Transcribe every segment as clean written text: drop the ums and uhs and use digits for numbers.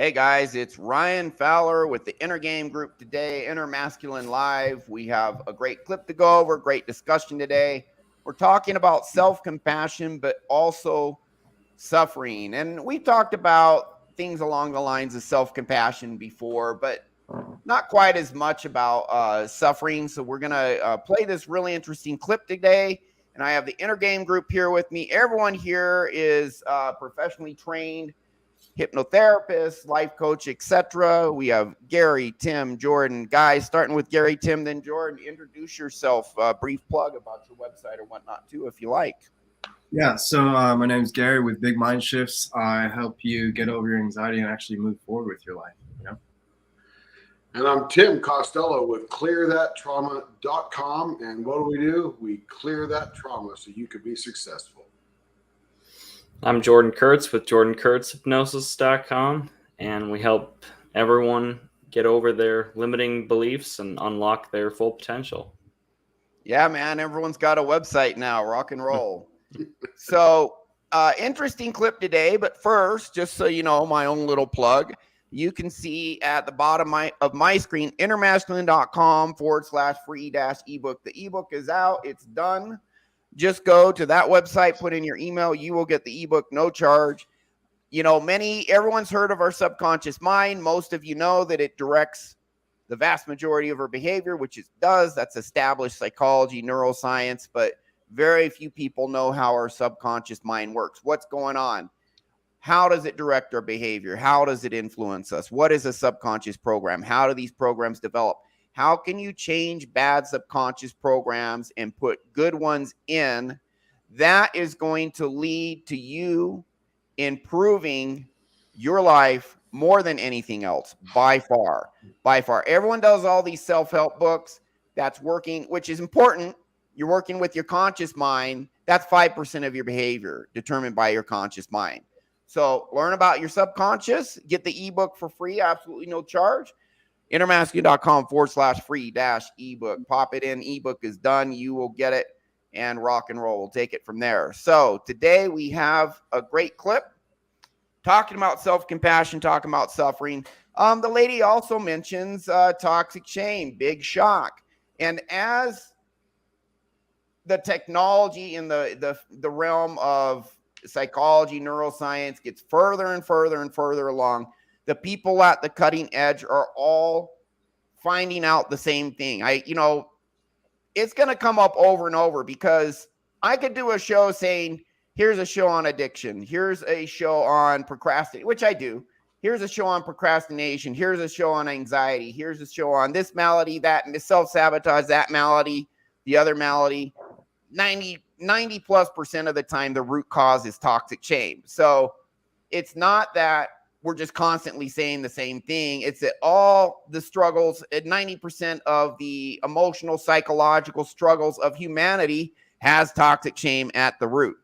Hey guys, it's Ryan Fowler with the Inner Game Group today, Inner Masculine Live. We have a great clip to go over, great discussion today. We're talking about self-compassion, but also suffering. And we've talked about things along the lines of self-compassion before, but not quite as much about suffering. So we're going to play this really interesting clip today. And I have the Inner Game Group here with me. Everyone here is professionally trained hypnotherapist, life coach, etc. We have Gary, Tim, Jordan. Guys, starting with Gary, Tim, then Jordan. Introduce yourself. Brief plug about your website or whatnot too, if you like. Yeah, so my name is Gary with Big Mind Shifts. I help you get over your anxiety and actually move forward with your life. And I'm Tim Costello with ClearThatTrauma.com. And what do? We clear that trauma so you can be successful. I'm Jordan Kurtz with JordanKurtzHypnosis.com, and we help everyone get over their limiting beliefs and unlock their full potential. Yeah, man, everyone's got a website now, rock and roll. So, interesting clip today, but first, just so you know, my own little plug, you can see at the bottom of my screen, innermasculine.com/free-ebook. The ebook is out, it's done. Just go to that website, put in your email. You will get the ebook, no charge. You know, everyone's heard of our subconscious mind. Most of you know that it directs the vast majority of our behavior, which it does. That's established psychology, neuroscience, but very few people know how our subconscious mind works. What's going on? How does it direct our behavior? How does it influence us? What is a subconscious program? How do these programs develop? How can you change bad subconscious programs and put good ones in? That is going to lead to you improving your life more than anything else, by far. By far. Everyone does all these self-help books. That's working, which is important. You're working with your conscious mind. That's 5% of your behavior determined by your conscious mind. So learn about your subconscious. Get the ebook for free, absolutely no charge. Innermasculine.com/free-ebook. Pop it in. Ebook is done. You will get it and rock and roll. We'll take it from there. So today we have a great clip talking about self-compassion, talking about suffering. The lady also mentions toxic shame, big shock. And as the technology in the realm of psychology, neuroscience gets further and further and further along, the people at the cutting edge are all finding out the same thing. It's going to come up over and over, because I could do a show saying, here's a show on addiction. Here's a show on procrastination, which I do. Here's a show on procrastination. Here's a show on anxiety. Here's a show on this malady, that, and self-sabotage, that malady, the other malady. 90+% of the time, the root cause is toxic shame. So it's not that we're just constantly saying the same thing. It's that all the struggles, 90% of the emotional, psychological struggles of humanity has toxic shame at the root.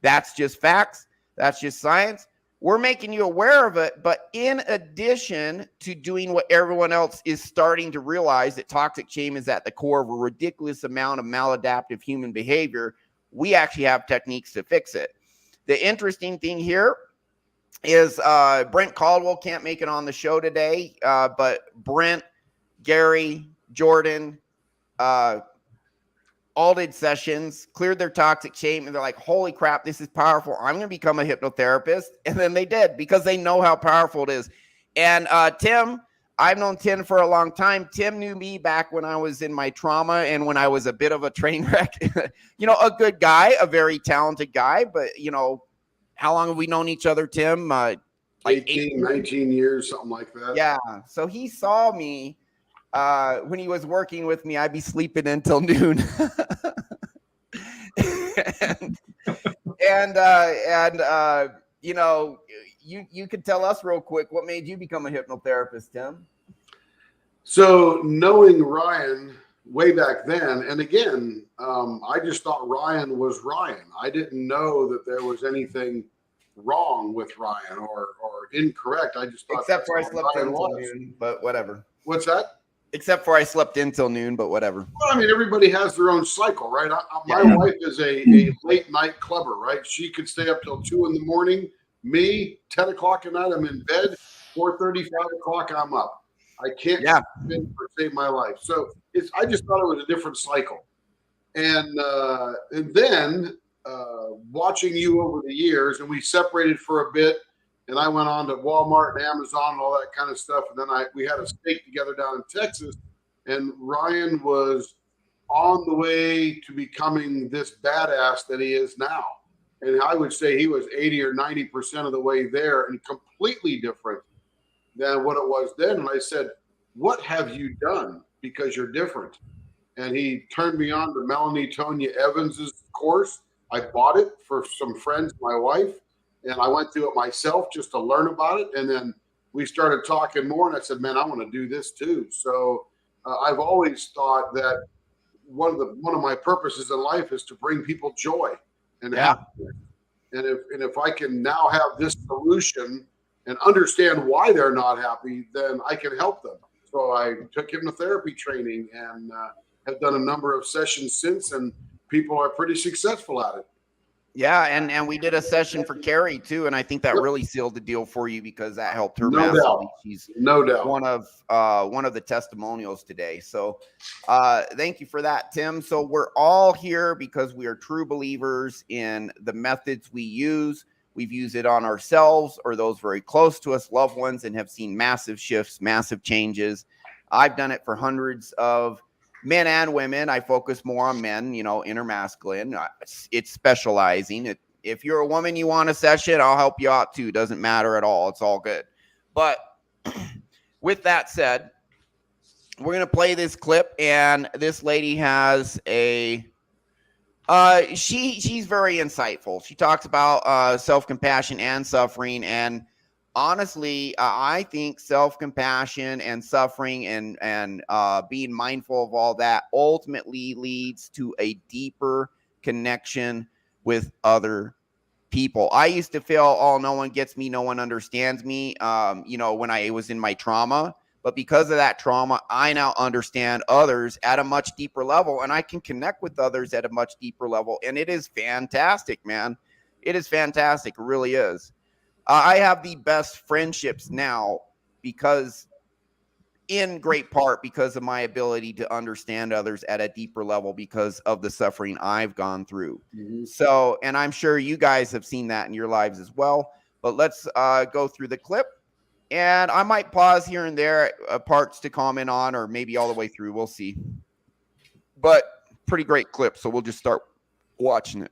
That's just facts. That's just science. We're making you aware of it, but in addition to doing what everyone else is starting to realize, that toxic shame is at the core of a ridiculous amount of maladaptive human behavior, we actually have techniques to fix it. The interesting thing here is Brent Caldwell can't make it on the show today, but Brent, Gary, Jordan, all did sessions, cleared their toxic shame, and they're like, holy crap, this is powerful. I'm going to become a hypnotherapist. And then they did, because they know how powerful it is. And Tim, I've known Tim for a long time. Tim knew me back when I was in my trauma and when I was a bit of a train wreck. A good guy, a very talented guy, but, how long have we known each other, Tim? Like 18, 19 years, something like that. Yeah. So he saw me when he was working with me. I'd be sleeping until noon. You could tell us real quick, what made you become a hypnotherapist, Tim? So knowing Ryan way back then, and again, I just thought Ryan was Ryan. I didn't know that there was anything wrong with Ryan or incorrect. I just thought, except for I slept until noon, but whatever. What's that? Except for I slept until noon, but whatever. Well, I mean, everybody has their own cycle, right? My wife is a late night clubber, right? She could stay up till 2 a.m. Me, 10 o'clock at night, I'm in bed. 4:30, 5 o'clock, I'm up. I can't Yeah. save my life. So I just thought it was a different cycle. And then watching you over the years, and we separated for a bit, and I went on to Walmart and Amazon and all that kind of stuff. And then we had a steak together down in Texas, and Ryan was on the way to becoming this badass that he is now. And I would say he was 80 or 90% of the way there, and completely different than what it was then. And I said, what have you done? Because you're different. And he turned me on to Melanie Tonya Evans's course. I bought it for some friends, my wife, and I went through it myself just to learn about it. And then we started talking more, and I said, man, I want to do this too. So I've always thought that one of my purposes in life is to bring people joy and happiness. And if I can now have this solution and understand why they're not happy, then I can help them. So I took hypnotherapy training and have done a number of sessions since, and people are pretty successful at it. Yeah, and we did a session for Carrie too, and I think that really sealed the deal for you because that helped her No massively. doubt. She's No doubt. one of the testimonials today. So thank you for that, Tim. So we're all here because we are true believers in the methods we use. We've used it on ourselves or those very close to us, loved ones, and have seen massive shifts, massive changes. I've done it for hundreds of men and women. I focus more on men, inner masculine. It's specializing. If you're a woman, you want a session, I'll help you out too. Doesn't matter at all. It's all good. But with that said, we're going to play this clip, and this lady has she's very insightful. She talks about self-compassion and suffering, and honestly, I think self-compassion and suffering and being mindful of all that ultimately leads to a deeper connection with other people. I used to feel, oh, no one gets me, no one understands me, when I was in my trauma. But because of that trauma, I now understand others at a much deeper level, and I can connect with others at a much deeper level. And it is fantastic, man. It is fantastic. It really is. I have the best friendships now in great part because of my ability to understand others at a deeper level because of the suffering I've gone through. Mm-hmm. So, and I'm sure you guys have seen that in your lives as well. But let's go through the clip. And I might pause here and there parts to comment on, or maybe all the way through. We'll see. But pretty great clip. So we'll just start watching it.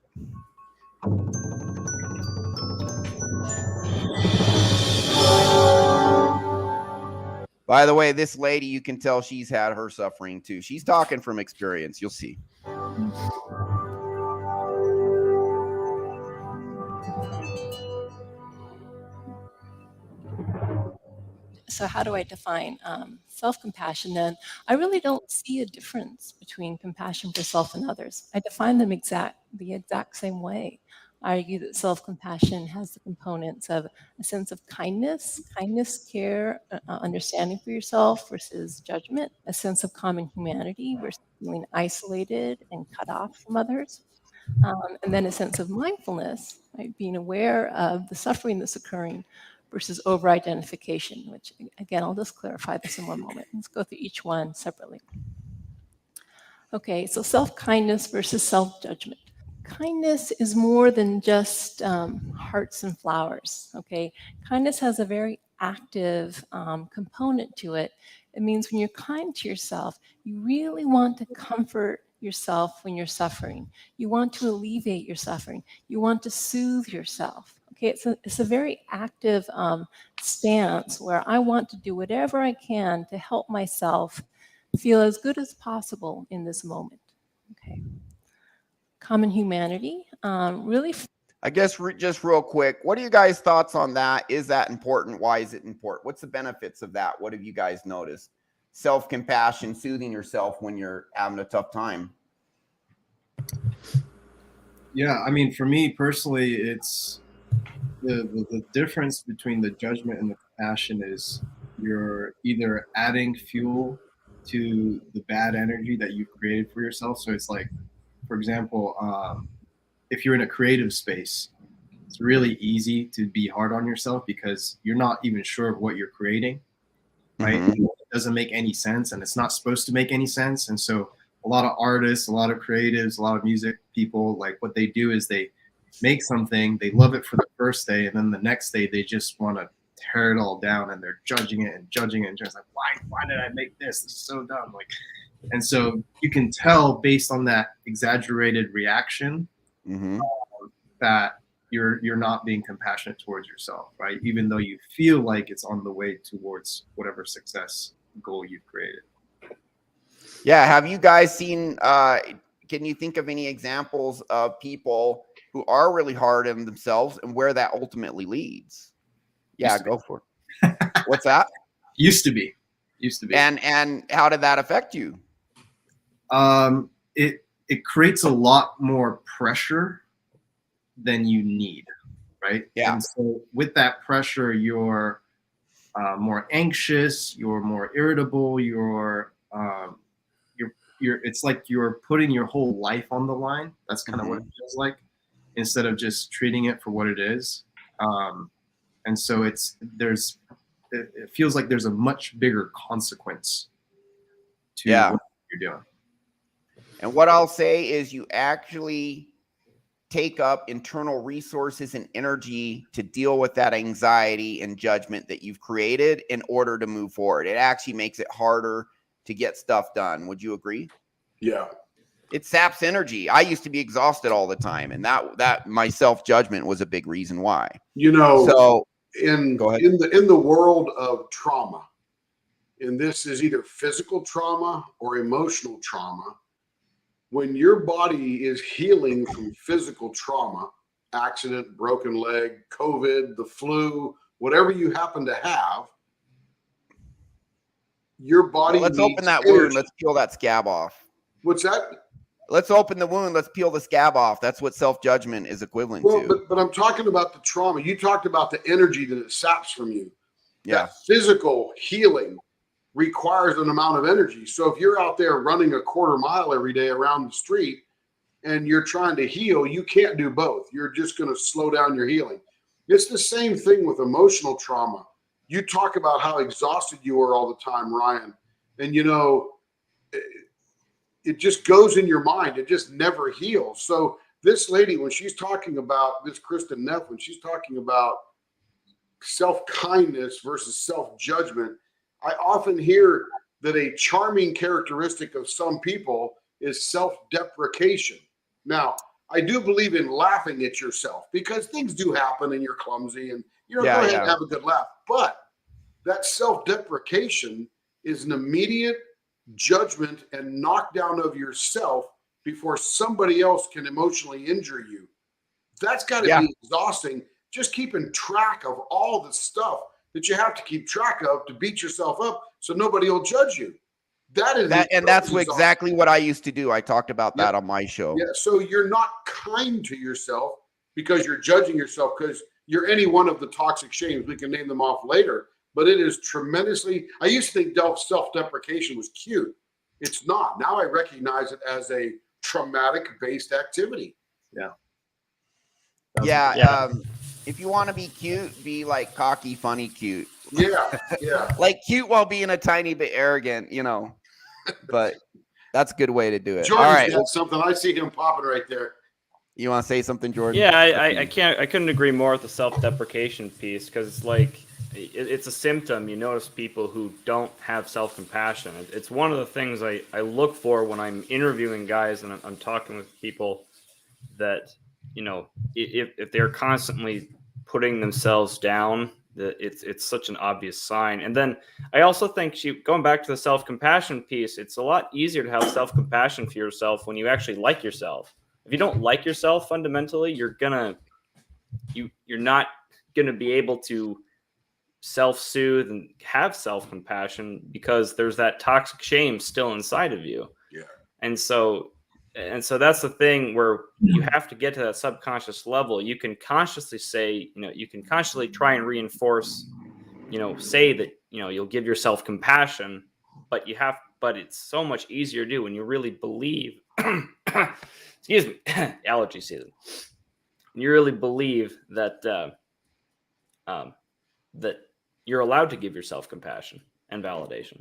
By the way, this lady, you can tell she's had her suffering too. She's talking from experience. You'll see. So how do I define self-compassion then? I really don't see a difference between compassion for self and others. I define them the exact same way. I argue that self-compassion has the components of a sense of kindness, care, understanding for yourself versus judgment, a sense of common humanity versus feeling isolated and cut off from others, and then a sense of mindfulness, right? Being aware of the suffering that's occurring versus over-identification, which, again, I'll just clarify this in one moment. Let's go through each one separately. Okay, so self-kindness versus self-judgment. Kindness is more than just hearts and flowers, okay? Kindness has a very active component to it. It means when you're kind to yourself, you really want to comfort yourself when you're suffering. You want to alleviate your suffering. You want to soothe yourself. Okay, it's a very active stance where I want to do whatever I can to help myself feel as good as possible in this moment. Okay. Common humanity, really. I guess just real quick, what are you guys' thoughts on that? Is that important? Why is it important? What's the benefits of that? What have you guys noticed? Self-compassion, soothing yourself when you're having a tough time. Yeah, I mean, for me personally, it's the difference between the judgment and the compassion is you're either adding fuel to the bad energy that you've created for yourself. So it's like, for example, if you're in a creative space, it's really easy to be hard on yourself because you're not even sure of what you're creating, right? Mhm. It doesn't make any sense, and it's not supposed to make any sense. And so a lot of artists, a lot of creatives, a lot of music people, like what they do is they make something, they love it for the first day, and then the next day they just want to tear it all down, and they're judging it and just like, why did I make this? This is so dumb. Like, and so you can tell based on that exaggerated reaction Mhm. that you're not being compassionate towards yourself, right? Even though you feel like it's on the way towards whatever success goal you've created. Yeah. Have you guys seen? Can you think of any examples of people who are really hard on themselves and where that ultimately leads? Yeah, Used to go for it. What's that? Used to be. And how did that affect you? It creates a lot more pressure than you need, right? Yeah. And so with that pressure, you're more anxious, you're more irritable, you're it's like you're putting your whole life on the line. That's kind of what it feels like, instead of just treating it for what it is. And so it feels like there's a much bigger consequence to what you're doing. And what I'll say is you actually take up internal resources and energy to deal with that anxiety and judgment that you've created in order to move forward. It actually makes it harder to get stuff done. Would you agree? Yeah. It saps energy. I used to be exhausted all the time, and that my self-judgment was a big reason why. You know, so go ahead. In the world of trauma, and this is either physical trauma or emotional trauma, when your body is healing from physical trauma, accident, broken leg, COVID, the flu, whatever you happen to have, your body let's needs open that energy. wound. Let's peel that scab off. What's that? Let's open the wound. Let's peel the scab off. That's what self-judgment is equivalent Well, to. but I'm talking about the trauma. You talked about the energy that it saps from you. Yeah. That physical healing requires an amount of energy. So if you're out there running a quarter mile every day around the street and you're trying to heal, you can't do both. You're just going to slow down your healing. It's the same thing with emotional trauma. You talk about how exhausted you are all the time, Ryan. And, you know, it just goes in your mind. It just never heals. So this lady, when she's talking about this, Kristen Neff, when she's talking about self-kindness versus self-judgment, I often hear that a charming characteristic of some people is self-deprecation. Now, I do believe in laughing at yourself because things do happen and you're clumsy and, you know, go ahead and have a good laugh. But that self-deprecation is an immediate judgment and knockdown of yourself before somebody else can emotionally injure you. That's got to be exhausting, just keeping track of all the stuff that you have to keep track of to beat yourself up so nobody will judge you. That's exactly what I used to do. I talked about that on my show. Yeah. So you're not kind to yourself because you're judging yourself, because you're any one of the toxic shames. We can name them off later, but it is tremendously. I used to think self-deprecation was cute. It's not. Now I recognize it as a traumatic-based activity. Yeah. If you want to be cute, be like cocky, funny, cute. Yeah. Like cute while being a tiny bit arrogant, you know. But that's a good way to do it. Jordan's all right. got something. I see him popping right there. You want to say something, Jordan? Yeah, I couldn't agree more with the self-deprecation piece, because it's like it's a symptom. You notice people who don't have self-compassion. It's one of the things I look for when I'm interviewing guys and I'm talking with people, that, you know, if they're constantly putting themselves down, that it's such an obvious sign. And then I also think, going back to the self-compassion piece, it's a lot easier to have self-compassion for yourself when you actually like yourself. If you don't like yourself fundamentally, you're not gonna be able to self-soothe and have self-compassion, because there's that toxic shame still inside of you. Yeah. And so that's the thing, where you have to get to that subconscious level. You can consciously say, you know, you can consciously try and reinforce, you know, say that, you know, you'll give yourself compassion, but it's so much easier to do when you really believe. Excuse me, allergy season. you really believe that that you're allowed to give yourself compassion and validation.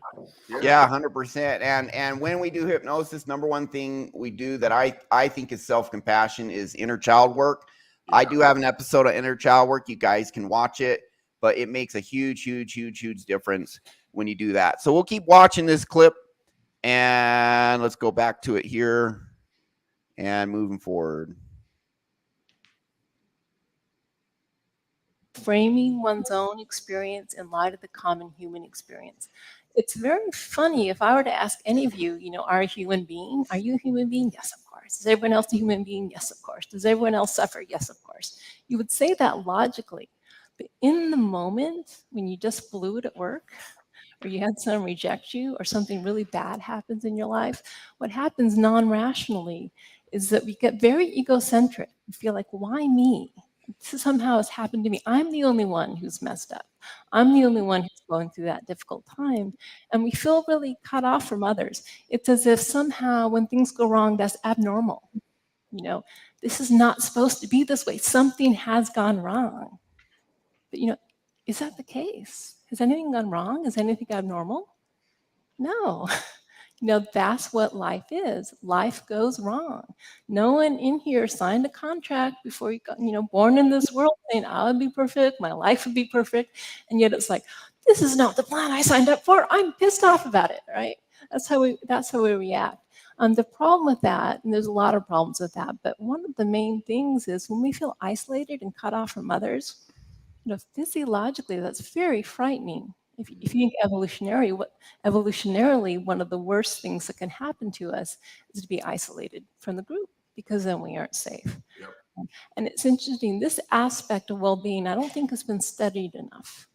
Yeah, 100%. And when we do hypnosis, number one thing we do that I think is self-compassion is inner child work. Yeah. I do have an episode of inner child work. You guys can watch it, but it makes a huge difference when you do that. So we'll keep watching this clip and let's go back to it here and moving forward. Framing one's own experience in light of the common human experience. It's very funny if I were to ask any of you, are a human being? Are you a human being? Yes, of course. Is everyone else a human being? Yes, of course. Does everyone else suffer? Yes, of course. You would say that logically. But in the moment when you just blew it at work, or you had someone reject you, or something really bad happens in your life, what happens non-rationally is that we get very egocentric. We feel like, why me? This somehow has happened to me. I'm the only one who's messed up. I'm the only one who's going through that difficult time. And we feel really cut off from others. It's as if somehow when things go wrong, that's abnormal. This is not supposed to be this way. Something has gone wrong. But, is that the case? Has anything gone wrong? Is anything abnormal? No. That's what life is. Life goes wrong. No one in here signed a contract before you got, born in this world saying, I would be perfect, my life would be perfect. And yet it's like, this is not the plan I signed up for. I'm pissed off about it, right? That's how we react. The problem with that, and there's a lot of problems with that, but one of the main things is when we feel isolated and cut off from others, physiologically, that's very frightening. If you think evolutionarily, one of the worst things that can happen to us is to be isolated from the group, because then we aren't safe. Yep. And it's interesting, this aspect of well-being, I don't think has been studied enough.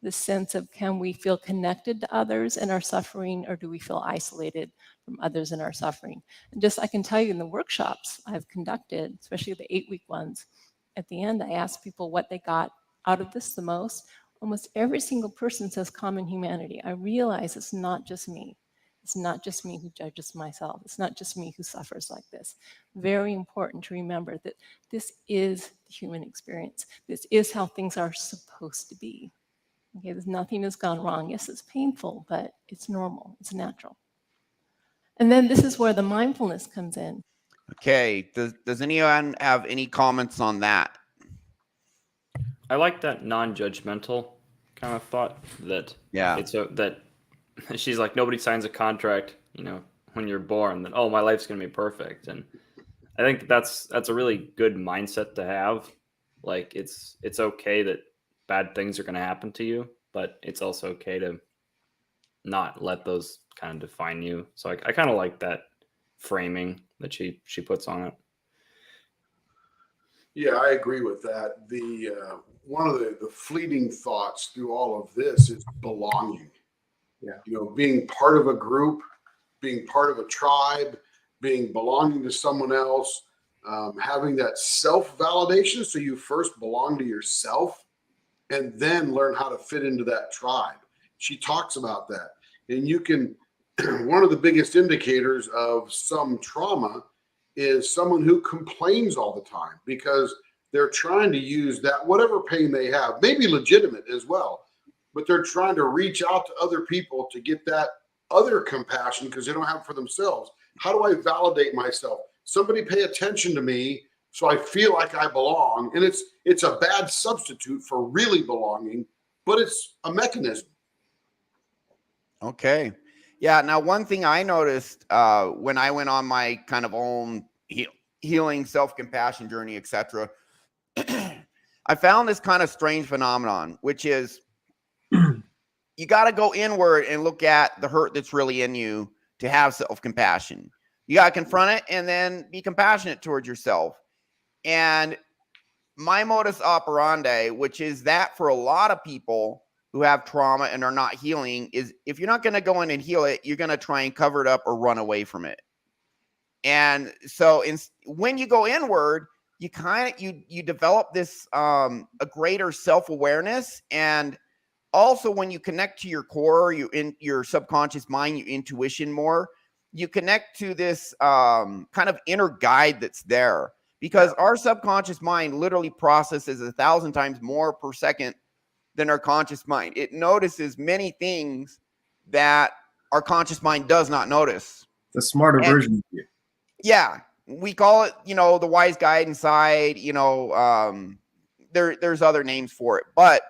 This sense of, can we feel connected to others in our suffering, or do we feel isolated from others in our suffering? And I can tell you in the workshops I've conducted, especially the 8-week ones, at the end I asked people what they got out of this the most. Almost every single person says common humanity. I realize it's not just me. It's not just me who judges myself. It's not just me who suffers like this. Very important to remember that this is the human experience. This is how things are supposed to be. Okay, nothing has gone wrong. Yes, it's painful, but it's normal. It's natural. And then this is where the mindfulness comes in. Okay, does anyone have any comments on that? I like that non-judgmental kind of thought that that she's like, nobody signs a contract, when you're born that, oh, my life's going to be perfect. And I think that's a really good mindset to have. Like it's okay that bad things are going to happen to you, but it's also okay to not let those kind of define you. So I kind of like that framing that she puts on it. Yeah, I agree with that. The one of the fleeting thoughts through all of this is belonging. Yeah. Being part of a group, being part of a tribe, belonging to someone else, having that self-validation. So you first belong to yourself and then learn how to fit into that tribe. She talks about that. And you can, one of the biggest indicators of some trauma is someone who complains all the time because they're trying to use that, whatever pain they have, maybe legitimate as well, but they're trying to reach out to other people to get that other compassion because they don't have it for themselves. How do I validate myself? Somebody pay attention to me so I feel like I belong. And it's a bad substitute for really belonging, but it's a mechanism. Okay. Yeah. Now, one thing I noticed when I went on my kind of own healing, self-compassion journey, etc., I found this kind of strange phenomenon, which is you got to go inward and look at the hurt that's really in you to have self-compassion. You got to confront it and then be compassionate towards yourself. And my modus operandi, which is that for a lot of people who have trauma and are not healing, is if you're not going to go in and heal it, you're going to try and cover it up or run away from it. And so when you go inward, you you develop this a greater self-awareness. And also when you connect to your core, in your subconscious mind, your intuition more, you connect to this kind of inner guide that's there. because our subconscious mind literally processes 1,000 times more per second than our conscious mind. It notices many things that our conscious mind does not notice. The smarter And version of you. yeah, we call it, the wise guide inside, there's other names for it, but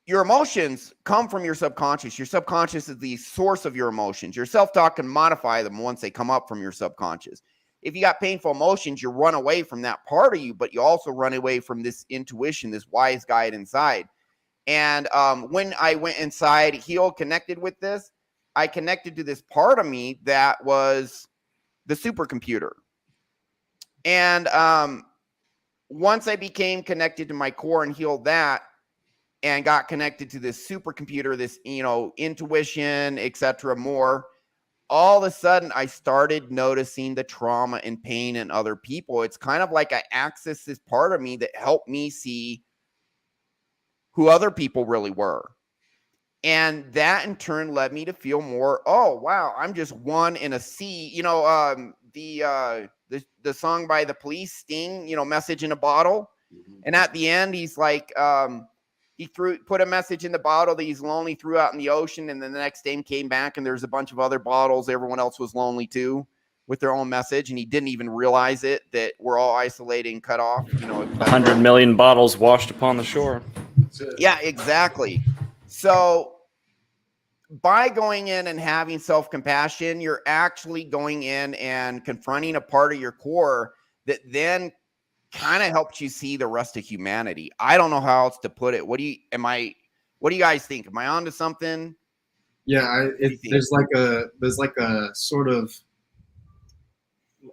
your emotions come from your subconscious. Your subconscious is the source of your emotions. Your self-talk can modify them once they come up from your subconscious. If you got painful emotions, you run away from that part of you, but you also run away from this intuition, this wise guide inside. And when I went inside, healed, connected with this, I connected to this part of me that was the supercomputer. And once I became connected to my core and healed that, and got connected to this supercomputer, this, intuition, etc., more, all of a sudden I started noticing the trauma and pain in other people. It's kind of like I accessed this part of me that helped me see who other people really were. And that in turn led me to feel more, oh, wow, I'm just one in a sea. The song by The Police, Sting, Message in a Bottle. And at the end, he's like, he put a message in the bottle that he's lonely, threw out in the ocean, and then the next day came back and there's a bunch of other bottles. Everyone else was lonely too, with their own message, and he didn't even realize it, that we're all isolated and cut off. 100 million bottles washed upon the shore. Yeah, exactly. So by going in and having self-compassion, you're actually going in and confronting a part of your core that then kind of helps you see the rest of humanity. I don't know how else to put it. What do you guys think? Am I onto something? Yeah, there's like a sort of,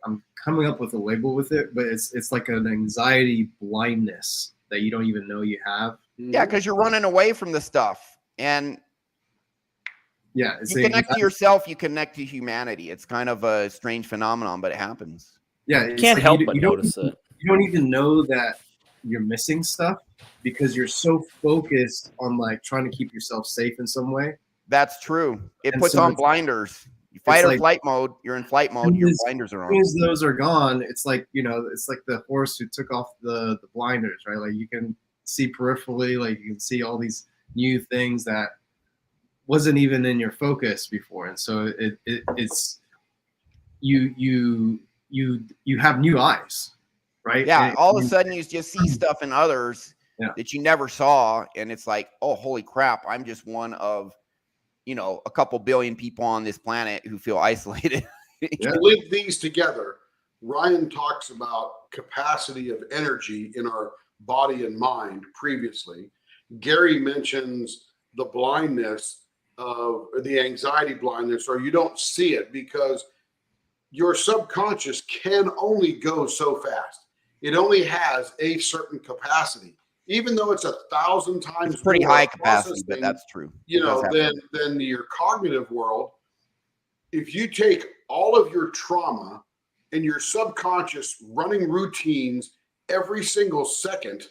I'm coming up with a label with it, but it's like an anxiety blindness that you don't even know you have. Yeah, because you're running away from the stuff, and yeah, you connect to yourself, you connect to humanity. It's kind of a strange phenomenon, but it happens. Yeah, you can't help but notice it. You don't even know that you're missing stuff because you're so focused on like trying to keep yourself safe in some way. That's true. It And puts so on blinders. You fight or flight mode. You're in flight mode. Your blinders are on. As soon as those are gone, it's like, it's like the horse who took off the blinders, right? Like you can see peripherally, like you can see all these new things that wasn't even in your focus before. And so it's you have new eyes. Right. Yeah. And all of a sudden you just see stuff in others that you never saw. And it's like, oh, holy crap. I'm just one of, a couple billion people on this planet who feel isolated. To link these together, Ryan talks about capacity of energy in our body and mind previously. Gary mentions the blindness of the anxiety blindness, or you don't see it because your subconscious can only go so fast. It only has a certain capacity, even though it's 1,000 times pretty high capacity, but that's true. Than your cognitive world. If you take all of your trauma and your subconscious running routines every single second,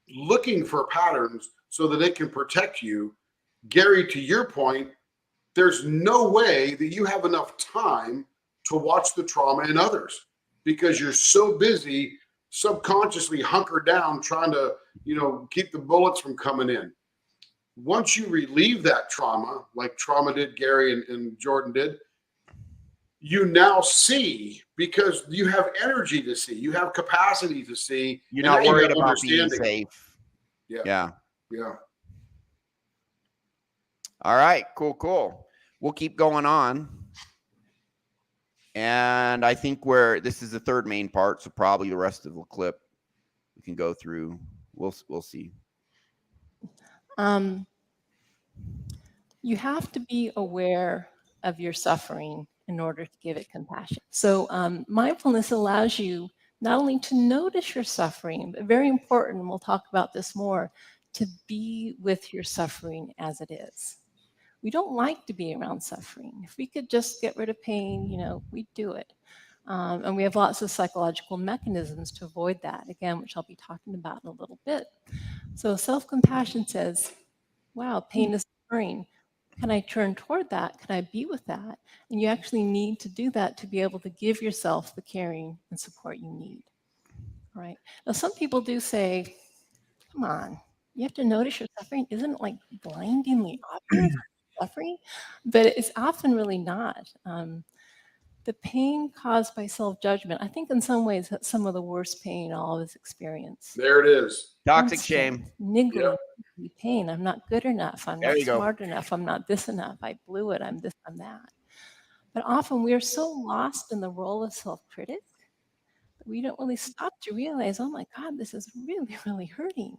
looking for patterns so that it can protect you, Gary, to your point, there's no way that you have enough time to watch the trauma in others because you're so busy subconsciously hunkered down trying to, keep the bullets from coming in. Once you relieve that trauma, like trauma did, Gary and Jordan did, you now see because you have energy to see, you have capacity to see. You're not worried about being safe. Yeah. All right, cool. We'll keep going on. And I think this is the third main part, so probably the rest of the clip we can go through. We'll see. You have to be aware of your suffering in order to give it compassion. So mindfulness allows you not only to notice your suffering, but very important, and we'll talk about this more, to be with your suffering as it is. We don't like to be around suffering. If we could just get rid of pain, we'd do it. And we have lots of psychological mechanisms to avoid that, again, which I'll be talking about in a little bit. So self-compassion says, wow, pain is occurring. can I turn toward that? Can I be with that? And you actually need to do that to be able to give yourself the caring and support you need. All right. Now, some people do say, come on, you have to notice your suffering. Isn't it like blindingly obvious suffering? But it's often really not. The pain caused by self-judgment, I think in some ways that's some of the worst pain all of us experience. There it is. Toxic Constant, shame. niggly pain. I'm not good enough. I'm There not you go. smart enough. I'm not this enough. I blew it. I'm this, I'm that. But often we are so lost in the role of self-critic that we don't really stop to realize, oh my God, this is really, really hurting.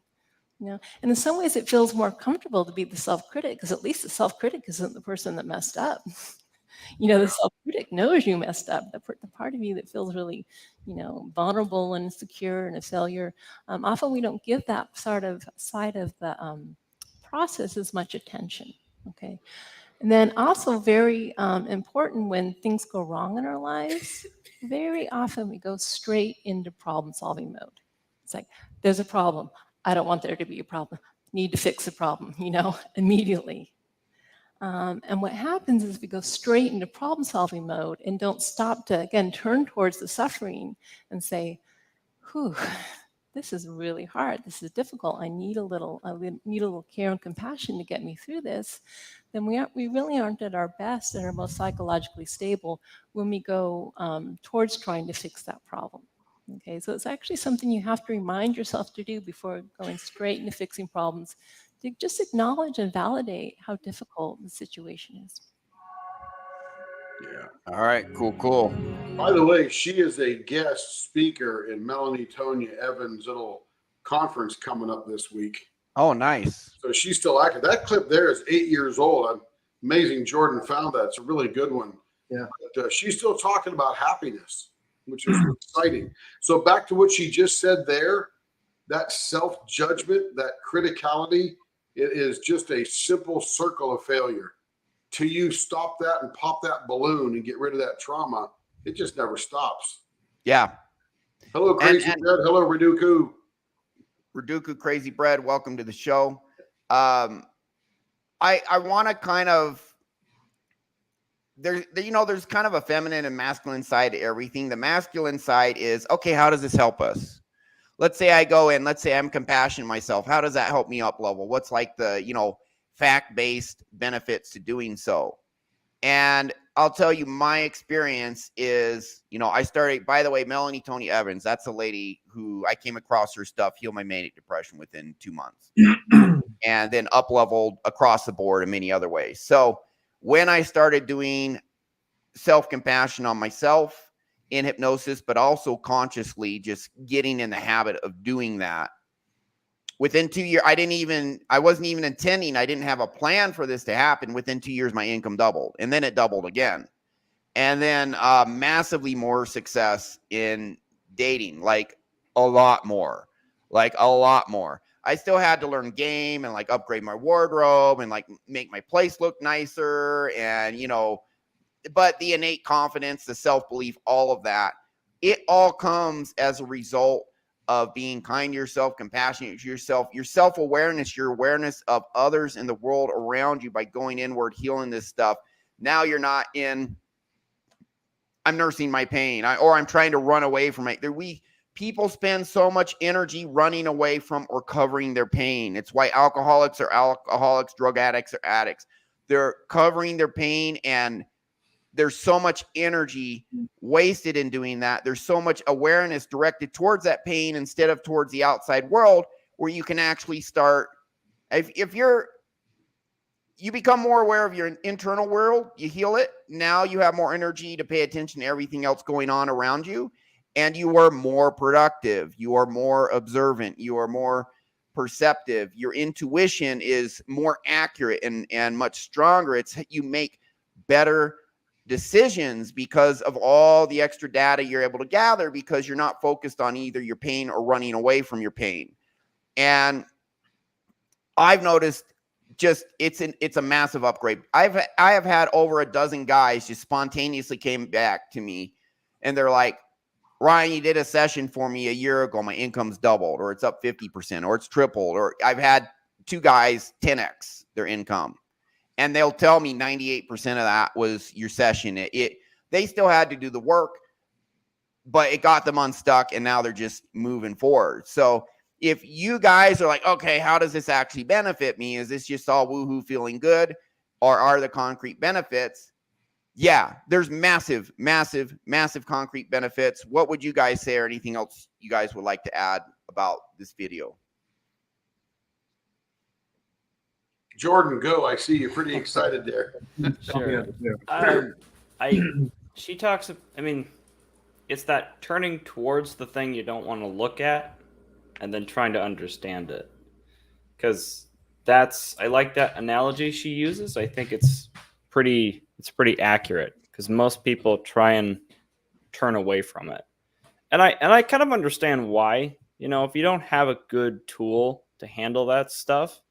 You know, and in some ways it feels more comfortable to be the self-critic because at least the self-critic isn't the person that messed up. You know, the self-critic knows you messed up. The part of you that feels really, you know, vulnerable and insecure and a failure. Often we don't give that sort of side of the process as much attention. Okay. And then also very important when things go wrong in our lives, very often we go straight into problem-solving mode. It's like, there's a problem. I don't want there to be a problem. Need to fix the problem, you know, immediately. And what happens is we go straight into problem-solving mode and don't stop to, again, turn towards the suffering and say, whew, this is really hard. This is difficult. I need a little care and compassion to get me through this. Then we really aren't at our best and our most psychologically stable when we go towards trying to fix that problem. Okay, so it's actually something you have to remind yourself to do before going straight into fixing problems, to just acknowledge and validate how difficult the situation is. Yeah. All right. Cool. By the way, she is a guest speaker in Melanie Tonya Evans' little conference coming up this week. Oh, nice. So she's still active. That clip there is 8 years old. Amazing Jordan found that. It's a really good one. Yeah. But she's still talking about happiness, which is exciting. So back to what she just said there, that self-judgment, that criticality, it is just a simple circle of failure. Till you stop that and pop that balloon and get rid of that trauma, it just never stops. Yeah. Hello, Crazy Bread. Hello, Reduku. Reduku Crazy Bread, welcome to the show. I want to kind of, there's kind of a feminine and masculine side to everything. The masculine side is, okay, how does this help us? Let's say I go in, let's say I'm compassionate myself. How does that help me up level? What's like the, fact-based benefits to doing so? And I'll tell you, my experience is, I started, by the way, Melanie Tonya Evans, that's a lady who I came across her stuff, healed my manic depression within 2 months, and then up-leveled across the board in many other ways. So when I started doing self-compassion on myself in hypnosis, but also consciously just getting in the habit of doing that, within 2 years, I wasn't even intending, I didn't have a plan for this to happen. Within 2 years, my income doubled, and then it doubled again. And then massively more success in dating, like a lot more. I still had to learn game and like upgrade my wardrobe and like make my place look nicer and, but the innate confidence, the self-belief, all of that, it all comes as a result of being kind to yourself, compassionate to yourself, your self-awareness, your awareness of others in the world around you by going inward, healing this stuff. Now you're not in, I'm nursing my pain, or I'm trying to run away from it. People spend so much energy running away from or covering their pain. It's why alcoholics are alcoholics, drug addicts are addicts. They're covering their pain, and there's so much energy wasted in doing that. There's so much awareness directed towards that pain instead of towards the outside world, where you can actually start. If you become more aware of your internal world, you heal it. Now you have more energy to pay attention to everything else going on around you, and you are more productive. You are more observant. You are more perceptive. Your intuition is more accurate and much stronger. You make better decisions because of all the extra data you're able to gather, because you're not focused on either your pain or running away from your pain. And I've noticed just it's a massive upgrade. I have had over a dozen guys just spontaneously came back to me and they're like, Ryan, you did a session for me a year ago. My income's doubled, or it's up 50%, or it's tripled, or I've had 2 guys 10x their income. and they'll tell me 98% of that was your session. They still had to do the work, but it got them unstuck, and now they're just moving forward. So if you guys are like, okay, how does this actually benefit me? Is this just all woohoo feeling good, or are the concrete benefits? Yeah, there's massive, massive, massive concrete benefits. What would you guys say, or anything else you guys would like to add about this video? Jordan, go. I see you're pretty excited there. Sure. She talks, I mean, it's that turning towards the thing you don't want to look at and then trying to understand it. Because I like that analogy she uses. I think it's pretty accurate, because most people try and turn away from it. And I kind of understand why. You know, if you don't have a good tool to handle that stuff,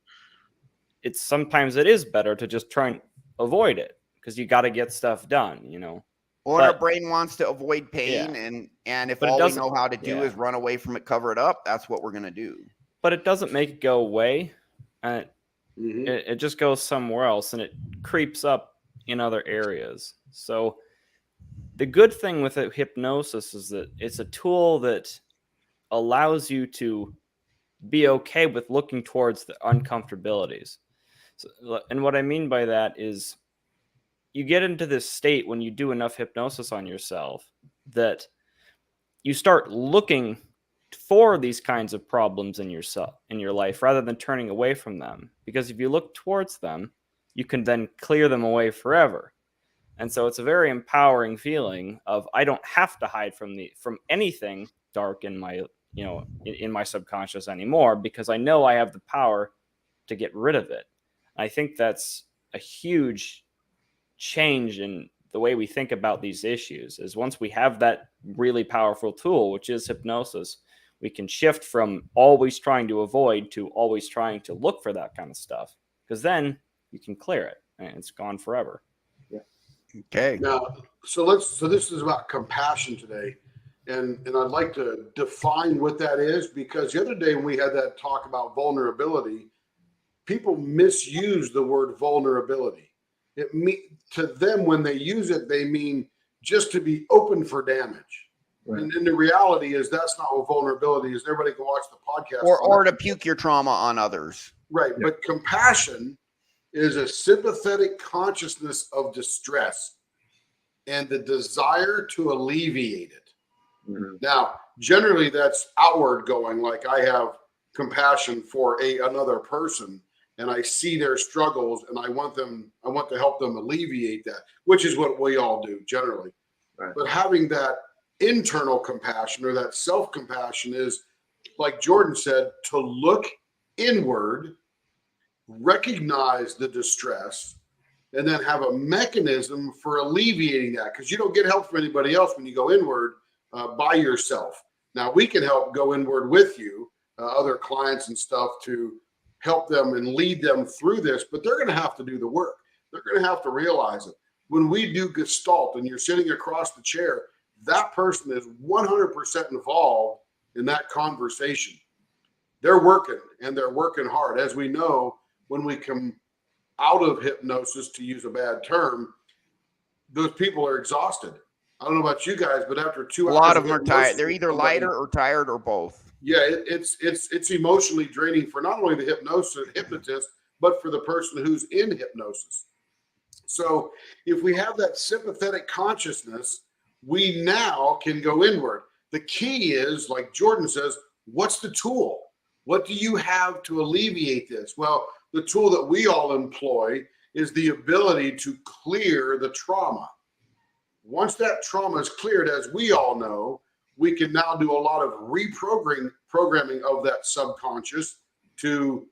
sometimes it is better to just try and avoid it, because you got to get stuff done, you know. Or our brain wants to avoid pain, and if all we know how to do is run away from it, cover it up, that's what we're going to do. But it doesn't make it go away. It just goes somewhere else, and it creeps up in other areas. So the good thing with hypnosis is that it's a tool that allows you to be okay with looking towards the uncomfortabilities. So, and what I mean by that is, you get into this state when you do enough hypnosis on yourself that you start looking for these kinds of problems in your life, rather than turning away from them. Because if you look towards them, you can then clear them away forever. And so it's a very empowering feeling of, I don't have to hide from anything dark in my, in my subconscious anymore, because I know I have the power to get rid of it. I think that's a huge change in the way we think about these issues. Is once we have that really powerful tool, which is hypnosis, we can shift from always trying to avoid to always trying to look for that kind of stuff, because then you can clear it and it's gone forever. Yeah. Okay. Now, so this is about compassion today. And I'd like to define what that is, because the other day when we had that talk about vulnerability, people misuse the word vulnerability. To them, when they use it, they mean just to be open for damage. Right. And the reality is that's not what vulnerability is. Everybody can watch the podcast. Or to puke your trauma on others. Right. Yeah. But compassion is a sympathetic consciousness of distress and the desire to alleviate it. Mm-hmm. Now, generally that's outward going, like I have compassion for another person, and I see their struggles, and I want to help them alleviate that, which is what we all do generally. Right. But having that internal compassion, or that self-compassion, is, like Jordan said, to look inward, recognize the distress, and then have a mechanism for alleviating that, because you don't get help from anybody else when you go inward by yourself. Now, we can help go inward with you, other clients and stuff, to help them and lead them through this, but they're going to have to do the work. They're going to have to realize it. When we do Gestalt and you're sitting across the chair, that person is 100% involved in that conversation. They're working, and they're working hard. As we know, when we come out of hypnosis, to use a bad term, those people are exhausted. I don't know about you guys, but after 2 hours, a lot of them are tired. They're either lighter or tired, or both. Yeah, it's emotionally draining for not only the hypnotist, but for the person who's in hypnosis. So if we have that sympathetic consciousness, we now can go inward. The key is, like Jordan says, what's the tool? What do you have to alleviate this? Well, the tool that we all employ is the ability to clear the trauma. Once that trauma is cleared, as we all know, we can now do a lot of programming of that subconscious to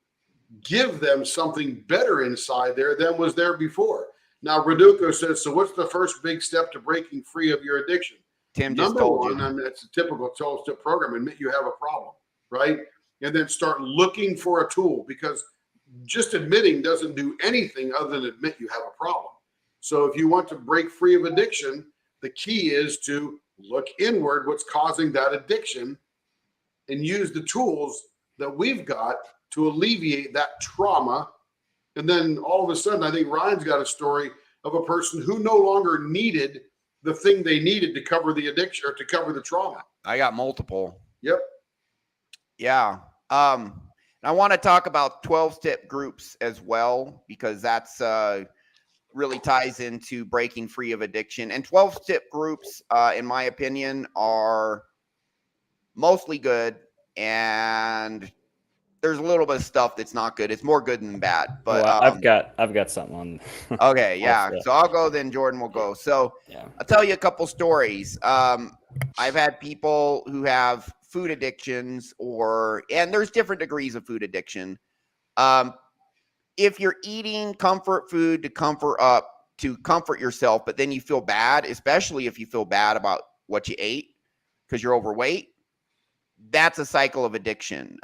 give them something better inside there than was there before. Now, Raduco says, so what's the first big step to breaking free of your addiction? Tim just told you. I mean, it's a typical 12-step program. Admit you have a problem, right? And then start looking for a tool, because just admitting doesn't do anything other than admit you have a problem. So if you want to break free of addiction, the key is to look inward, what's causing that addiction, and use the tools that we've got to alleviate that trauma And then all of a sudden, I think Ryan's got a story of a person who no longer needed the thing they needed to cover the addiction or to cover the trauma. I got multiple. Yep. Yeah. I want to talk about 12-step groups as well, because that's really ties into breaking free of addiction. And 12-step groups, in my opinion, are mostly good, and there's a little bit of stuff that's not good. It's more good than bad. But well, I've got something on. Okay, yeah. So I'll go, then Jordan will go. So Yeah. I'll tell you a couple stories. I've had people who have food addictions, and there's different degrees of food addiction. If you're eating comfort food to comfort yourself, but then you feel bad, especially if you feel bad about what you ate because you're overweight, that's a cycle of addiction.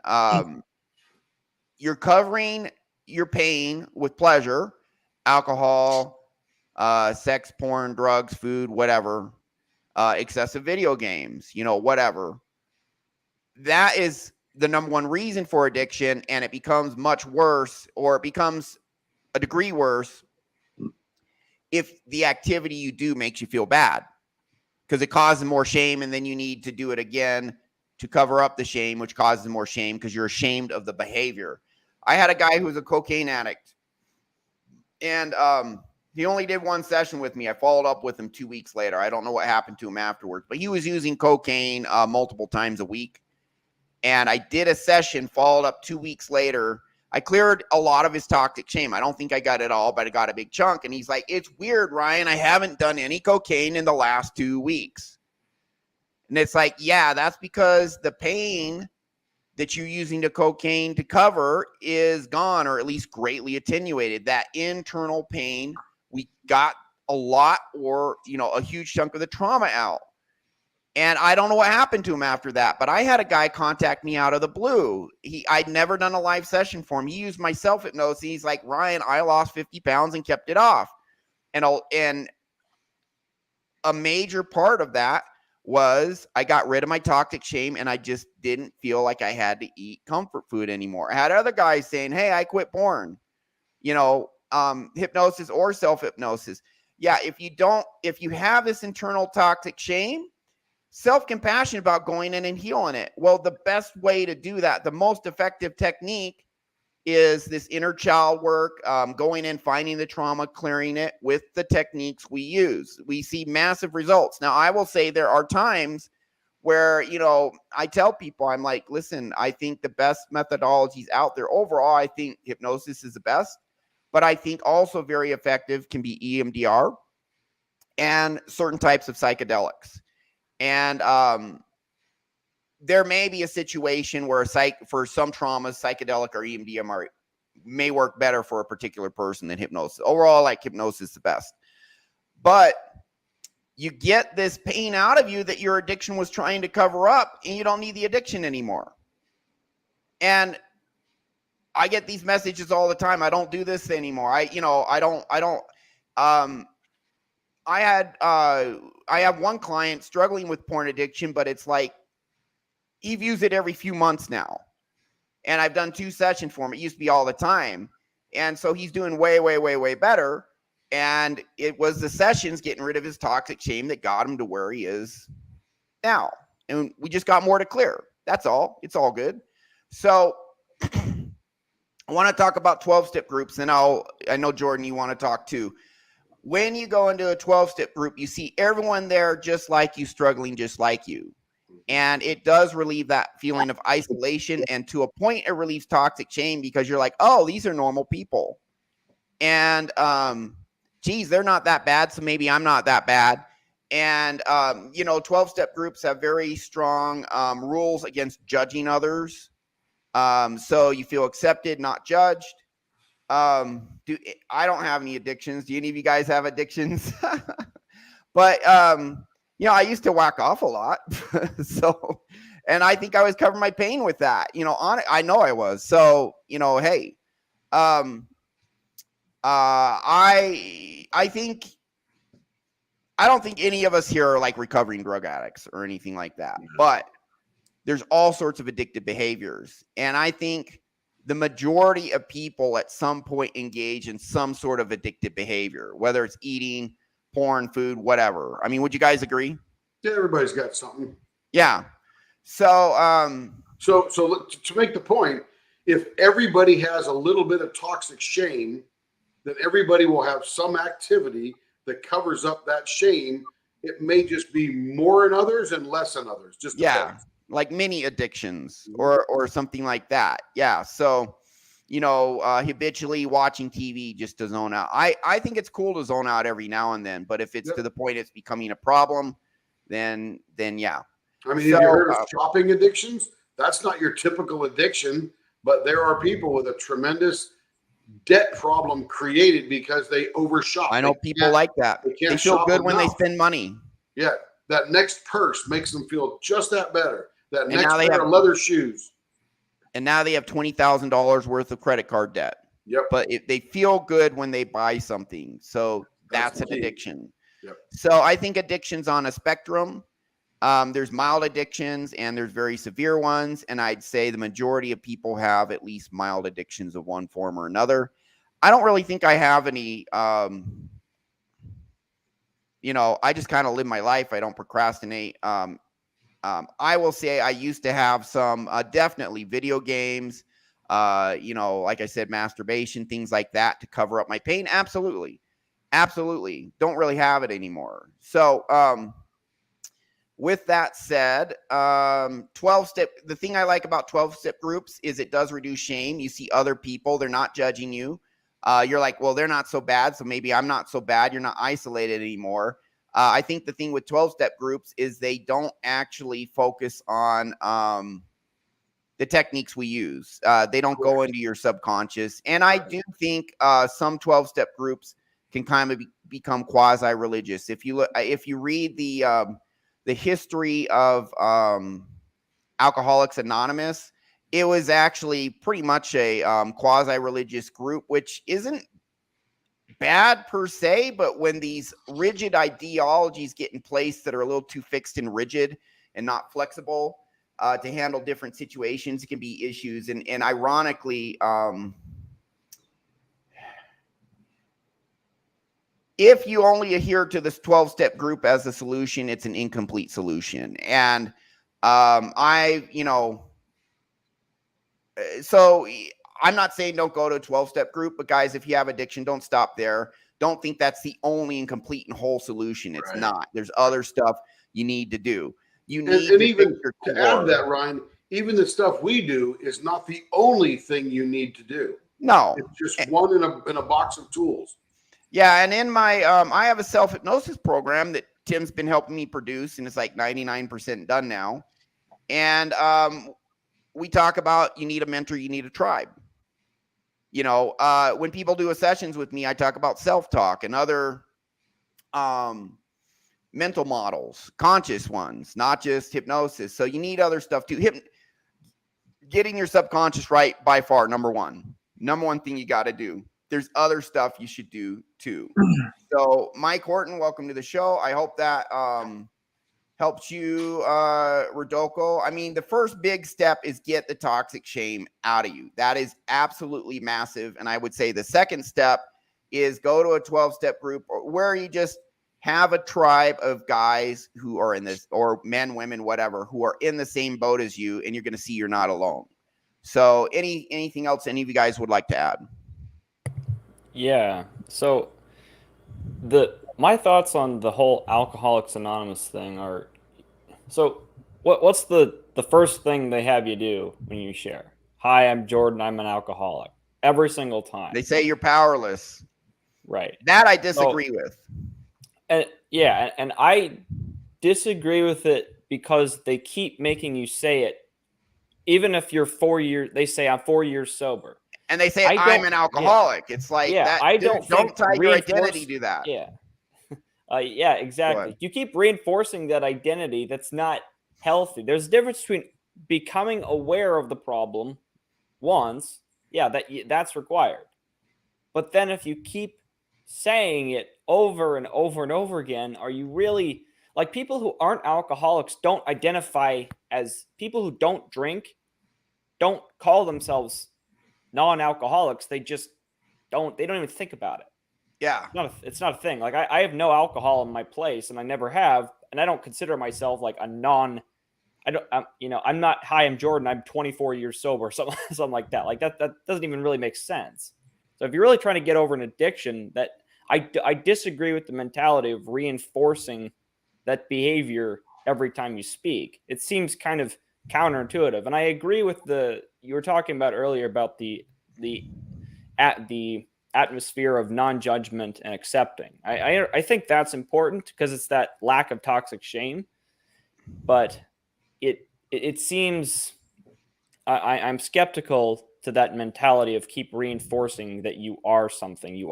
You're covering your pain with pleasure, alcohol, sex, porn, drugs, food, whatever, excessive video games, whatever. That is the number one reason for addiction, and it becomes much worse, or it becomes a degree worse if the activity you do makes you feel bad, because it causes more shame, and then you need to do it again to cover up the shame, which causes more shame because you're ashamed of the behavior. I had a guy who was a cocaine addict, and he only did one session with me. I followed up with him 2 weeks later. I don't know what happened to him afterwards, but he was using cocaine multiple times a week. And I did a session, followed up 2 weeks later. I cleared a lot of his toxic shame. I don't think I got it all, but I got a big chunk. And he's like, "It's weird, Ryan. I haven't done any cocaine in the last 2 weeks." And it's like, yeah, that's because the pain that you're using the cocaine to cover is gone, or at least greatly attenuated. That internal pain, we got a lot, or, a huge chunk of the trauma out. And I don't know what happened to him after that, but I had a guy contact me out of the blue. I'd never done a live session for him. He used my self-hypnosis. He's like, "Ryan, I lost 50 pounds and kept it off." And a major part of that was I got rid of my toxic shame, and I just didn't feel like I had to eat comfort food anymore. I had other guys saying, "Hey, I quit porn," hypnosis or self-hypnosis. Yeah, if you have this internal toxic shame, self-compassion about going in and healing it. Well, the best way to do that, the most effective technique, is this inner child work, going in, finding the trauma, clearing it with the techniques we use. We see massive results. Now, I will say there are times where, I tell people, I'm like, "Listen, I think the best methodologies out there overall, I think hypnosis is the best, but I think also very effective can be EMDR and certain types of psychedelics." And there may be a situation where for some traumas, psychedelic or EMDR may work better for a particular person than hypnosis. Overall, I like hypnosis the best. But you get this pain out of you that your addiction was trying to cover up, and you don't need the addiction anymore. And I get these messages all the time. "I don't do this anymore. I have one client struggling with porn addiction, but it's like he views it every few months now. And I've done 2 sessions for him. It used to be all the time. And so he's doing way, way, way, way better. And it was the sessions getting rid of his toxic shame that got him to where he is now. And we just got more to clear. That's all. It's all good. So I want to talk about 12-step groups. And I know, Jordan, you want to talk too. When you go into a 12-step group, you see everyone there just like you, struggling just like you. And it does relieve that feeling of isolation. And to a point, it relieves toxic shame, because you're like, "Oh, these are normal people. And, geez, they're not that bad, so maybe I'm not that bad." And, 12-step groups have very strong rules against judging others. So you feel accepted, not judged. I don't have any addictions. Do any of you guys have addictions? But, I used to whack off a lot. So, and I think I was covering my pain with that, I know I was. So, hey, I don't think any of us here are like recovering drug addicts or anything like that, but there's all sorts of addictive behaviors. And I think the majority of people at some point engage in some sort of addictive behavior, whether it's eating, porn, food, whatever. I mean, would you guys agree? Yeah, everybody's got something. Yeah. So, So look, to make the point, if everybody has a little bit of toxic shame, then everybody will have some activity that covers up that shame. It may just be more in others and less in others. Just depends. like mini addictions or something like that. Yeah. So, habitually watching TV just to zone out. I think it's cool to zone out every now and then, but if it's to the point it's becoming a problem, then yeah. I mean, have you heard of shopping addictions? That's not your typical addiction, but there are people with a tremendous debt problem created because they overshop. I know people like that. They feel good when they spend money. Yeah. That next purse makes them feel just that better. That next pair of leather shoes. And now they have $20,000 worth of credit card debt. Yep. But they feel good when they buy something. So that's an addiction. Yep. So I think addiction's on a spectrum. There's mild addictions and there's very severe ones. And I'd say the majority of people have at least mild addictions of one form or another. I don't really think I have any, I just kind of live my life. I don't procrastinate. I will say I used to have some, definitely video games, like I said, masturbation, things like that to cover up my pain. Absolutely. Absolutely. Don't really have it anymore. So, with that said, 12-step, the thing I like about 12-step groups is it does reduce shame. You see other people, they're not judging you. You're like, well, they're not so bad, so maybe I'm not so bad. You're not isolated anymore. I think the thing with 12-step groups is they don't actually focus on the techniques we use. They don't go into your subconscious. And I do think some 12-step groups can kind of become quasi-religious. If you read the history of Alcoholics Anonymous, it was actually pretty much a quasi-religious group, which isn't bad per se, but when these rigid ideologies get in place that are a little too fixed and rigid and not flexible to handle different situations, it can be issues. And ironically, if you only adhere to this 12-step group as a solution, it's an incomplete solution. And so I'm not saying don't go to a 12-step group, but guys, if you have addiction, don't stop there. Don't think that's the only and complete and whole solution. It's not. There's other stuff you need to do. You need and even to add that, Ryan, even the stuff we do is not the only thing you need to do. No. It's just one in a box of tools. Yeah, and in my I have a self-hypnosis program that Tim's been helping me produce, and it's like 99% done now. And we talk about you need a mentor, you need a tribe. When people do sessions with me, I talk about self-talk and other mental models, conscious ones, not just hypnosis. So you need other stuff too. Getting your subconscious right, by far, number one thing you got to do. There's other stuff you should do too. So Mike Horton, welcome to the show. I hope that helps you, Rodolfo. I mean, the first big step is get the toxic shame out of you. That is absolutely massive. And I would say the second step is go to a 12-step group where you just have a tribe of guys who are in this, or men, women, whatever, who are in the same boat as you, and you're going to see you're not alone. So anything else any of you guys would like to add? Yeah. So my thoughts on the whole Alcoholics Anonymous thing are, so what's the first thing they have you do when you share? Hi, I'm Jordan. I'm an alcoholic. Every single time. They say you're powerless. Right. That I disagree with. And yeah, and I disagree with it because they keep making you say it. Even if you're 4 years, they say I'm 4 years sober. And they say I'm an alcoholic. Yeah. It's like that. I don't tie your identity to that. Yeah. Yeah, exactly. You keep reinforcing that identity that's not healthy. There's a difference between becoming aware of the problem once, that's required. But then if you keep saying it over and over and over again, are you really, like, people who aren't alcoholics don't identify as people who don't drink, don't call themselves non-alcoholics, they don't even think about it. Yeah. It's not a thing. Like I have no alcohol in my place, and I never have, and I don't consider myself like I'm not, hi, I'm Jordan, I'm 24 years sober, something like that. Like that doesn't even really make sense. So if you're really trying to get over an addiction, that I disagree with the mentality of reinforcing that behavior every time you speak. It seems kind of counterintuitive. And I agree with you were talking about earlier about the atmosphere of non-judgment and accepting. I think that's important because it's that lack of toxic shame. But it seems I'm skeptical to that mentality of keep reinforcing that you are something,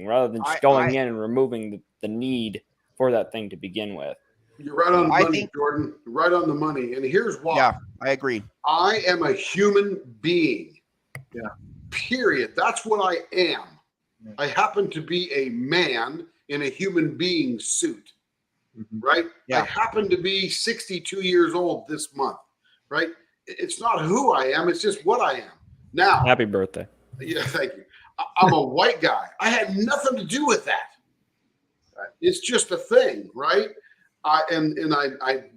rather than just going in and removing the need for that thing to begin with. You're right on the money, Jordan. Right on the money. And here's why. Yeah, I agree. I am a human being. Yeah. Period. That's what I am. Yeah. I happen to be a man in a human being suit. Mm-hmm. Right? Yeah. I happen to be 62 years old this month. Right? It's not who I am. It's just what I am. Now. Happy birthday. Yeah, thank you. I'm a white guy. I had nothing to do with that. Right? It's just a thing, right? I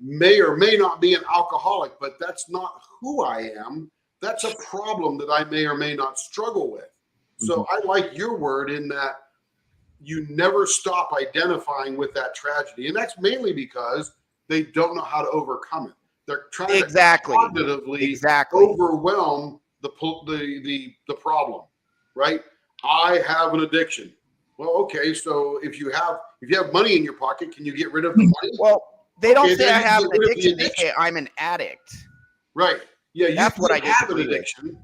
may or may not be an alcoholic, but that's not who I am. That's a problem that I may or may not struggle with. So I like your word in that you never stop identifying with that tragedy. And that's mainly because they don't know how to overcome it. They're trying to cognitively overwhelm the problem, right? I have an addiction. Well, okay, so if you have money in your pocket, can you get rid of the money? Well, they don't say I have an addiction. They say I'm an addict. Right. Yeah, that's what I have an addiction,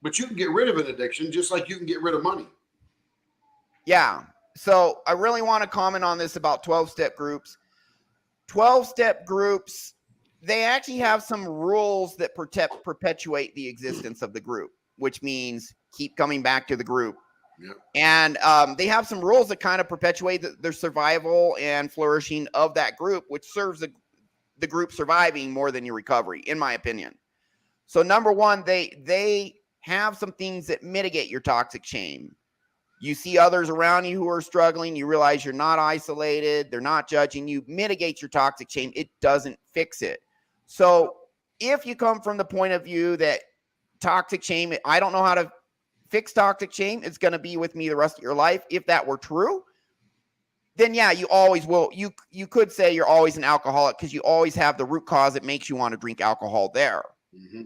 but you can get rid of an addiction just like you can get rid of money. Yeah. So I really want to comment on this about 12-step groups. 12-step groups, they actually have some rules that perpetuate the existence of the group, which means keep coming back to the group. Yep. And they have some rules that kind of perpetuate their survival and flourishing of that group, which serves the group surviving more than your recovery, in my opinion. So number one, they have some things that mitigate your toxic shame. You see others around you who are struggling. You realize you're not isolated. They're not judging you. Mitigate your toxic shame. It doesn't fix it. So if you come from the point of view that toxic shame, I don't know how to fix toxic shame, it's going to be with me the rest of your life. If that were true, then yeah, you always will. You could say you're always an alcoholic because you always have the root cause that makes you want to drink alcohol there. Mm-hmm.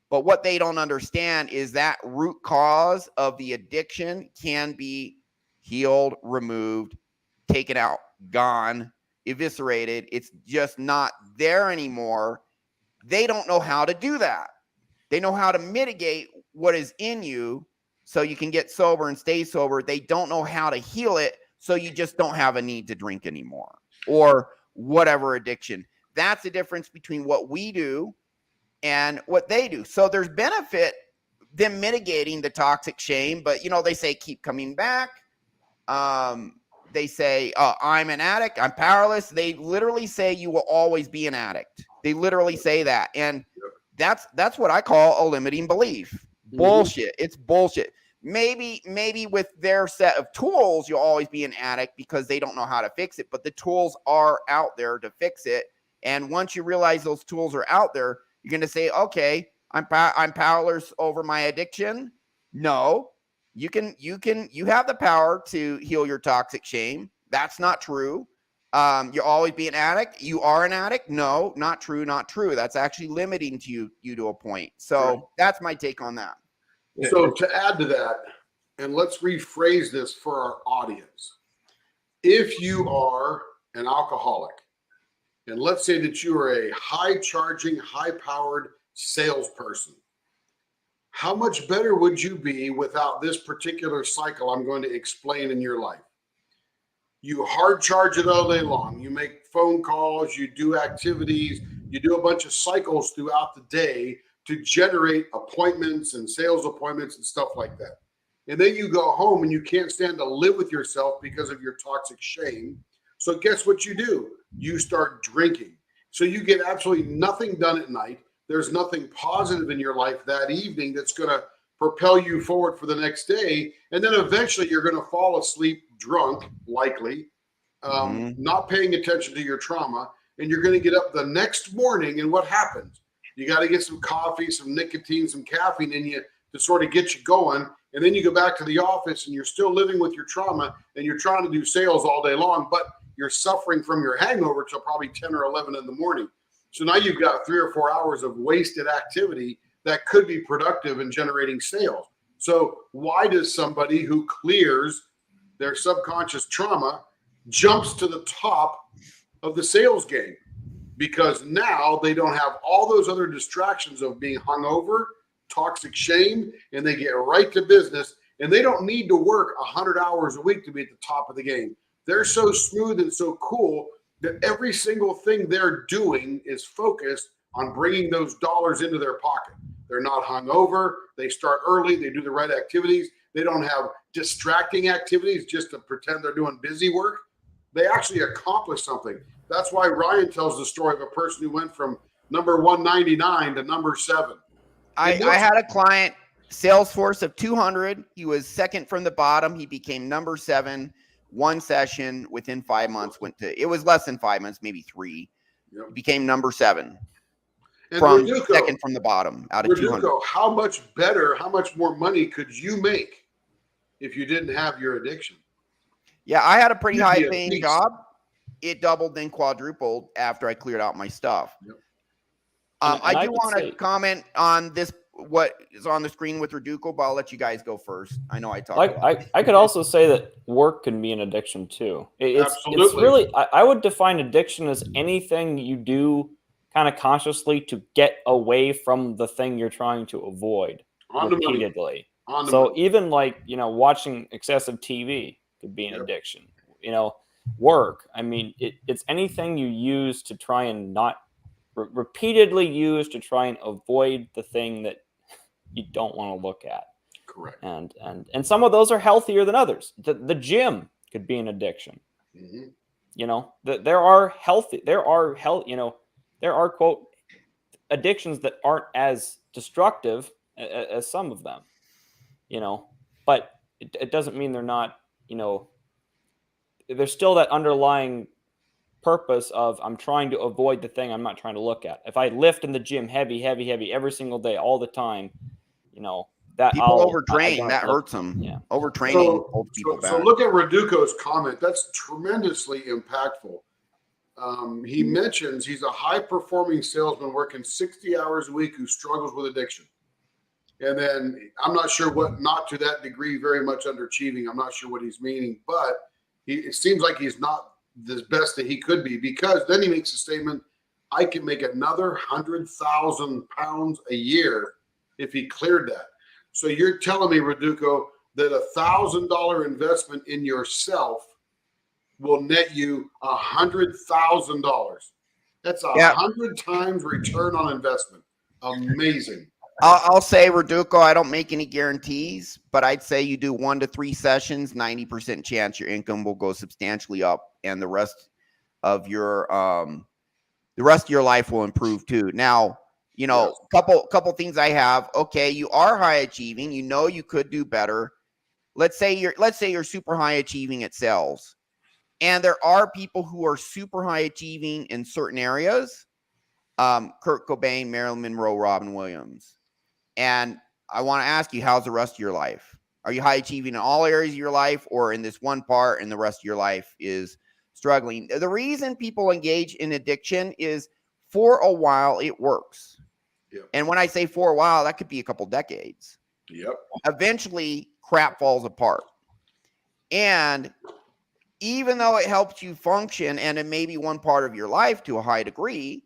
But what they don't understand is that root cause of the addiction can be healed, removed, taken out, gone, eviscerated. It's just not there anymore. They don't know how to do that. They know how to mitigate what is in you so you can get sober and stay sober. They don't know how to heal it, so you just don't have a need to drink anymore or whatever addiction. That's the difference between what we do and what they do. So there's benefit them mitigating the toxic shame, but they say keep coming back. They say I'm an addict, I'm powerless. They literally say you will always be an addict. They literally say that, and that's what I call a limiting belief. Mm-hmm. Bullshit. It's bullshit. Maybe with their set of tools, you'll always be an addict because they don't know how to fix it. But the tools are out there to fix it. And once you realize those tools are out there, you're going to say, okay, I'm powerless over my addiction. No, you have the power to heal your toxic shame. That's not true. You'll always be an addict. You are an addict. No, not true. Not true. That's actually limiting to you to a point. So that's my take on that. So to add to that, and let's rephrase this for our audience. If you are an alcoholic, and let's say that you are a high-charging, high-powered salesperson, how much better would you be without this particular cycle I'm going to explain in your life? You hard charge it all day long. You make phone calls, you do activities, you do a bunch of cycles throughout the day to generate appointments and sales appointments and stuff like that. And then you go home and you can't stand to live with yourself because of your toxic shame. So guess what you do? You start drinking. So you get absolutely nothing done at night. There's nothing positive in your life that evening that's going to propel you forward for the next day. And then eventually you're going to fall asleep drunk, likely, not paying attention to your trauma. And you're going to get up the next morning. And what happens? You got to get some coffee, some nicotine, some caffeine in you to sort of get you going. And then you go back to the office and you're still living with your trauma and you're trying to do sales all day long, but you're suffering from your hangover till probably 10 or 11 in the morning. So now you've got 3 or 4 hours of wasted activity that could be productive in generating sales. So why does somebody who clears their subconscious trauma jumps to the top of the sales game? Because now they don't have all those other distractions of being hungover, toxic shame, and they get right to business. And they don't need to work 100 hours a week to be at the top of the game. They're so smooth and so cool that every single thing they're doing is focused on bringing those dollars into their pocket. They're not hungover. They start early. They do the right activities. They don't have distracting activities just to pretend they're doing busy work. They actually accomplish something. That's why Ryan tells the story of a person who went from number 199 to number 7. I had a client, sales force of 200. He was second from the bottom. He became number 7. One session within 5 months it was less than 5 months, maybe 3. Yep. Became number 7 and from Reduco, second from the bottom out of 200. How much better, how much more money could you make if you didn't have your addiction? Yeah, I had a pretty high paying job. It doubled, then quadrupled after I cleared out my stuff. Yep. I do want to comment on this, what is on the screen with Reduco, but I'll let you guys go first. I know I talked. I could also say that work can be an addiction too. It's really, I would define addiction as anything you do kind of consciously to get away from the thing you're trying to avoid repeatedly. So even like, watching excessive TV could be an addiction. Work. I mean, it's anything you use to try and not repeatedly use to try and avoid the thing that you don't want to look at. Correct. And some of those are healthier than others. The gym could be an addiction. Mm-hmm. There are quote addictions that aren't as destructive as some of them. But it doesn't mean they're not. There's still that underlying purpose of I'm trying to avoid the thing I'm not trying to look at. If I lift in the gym heavy every single day, all the time, that people overtrain, that hurts them. Yeah, overtraining holds people back. So look at Reduco's comment. That's tremendously impactful. He mentions he's a high-performing salesman working 60 hours a week who struggles with addiction. And then I'm not sure what, not to that degree, very much underachieving. I'm not sure what he's meaning, but it seems like he's not the best that he could be, because then he makes a statement, I can make another 100,000 pounds a year if he cleared that. So you're telling me, Reduco, that $1,000 investment in yourself will net you $100,000. That's 100 times return on investment. Amazing. I'll say, Reduco, I don't make any guarantees, but I'd say you do 1 to 3 sessions, 90% chance your income will go substantially up, and the rest of your life will improve too. Now, couple things I have. Okay, you are high achieving. You could do better. Let's say you're super high achieving at sales, and there are people who are super high achieving in certain areas. Kurt Cobain, Marilyn Monroe, Robin Williams. And I want to ask you, how's the rest of your life? Are you high achieving in all areas of your life, or in this one part and the rest of your life is struggling? The reason people engage in addiction is for a while it works. Yep. And when I say for a while, that could be a couple decades. Yep. Eventually, crap falls apart. And even though it helps you function, and it may be one part of your life to a high degree,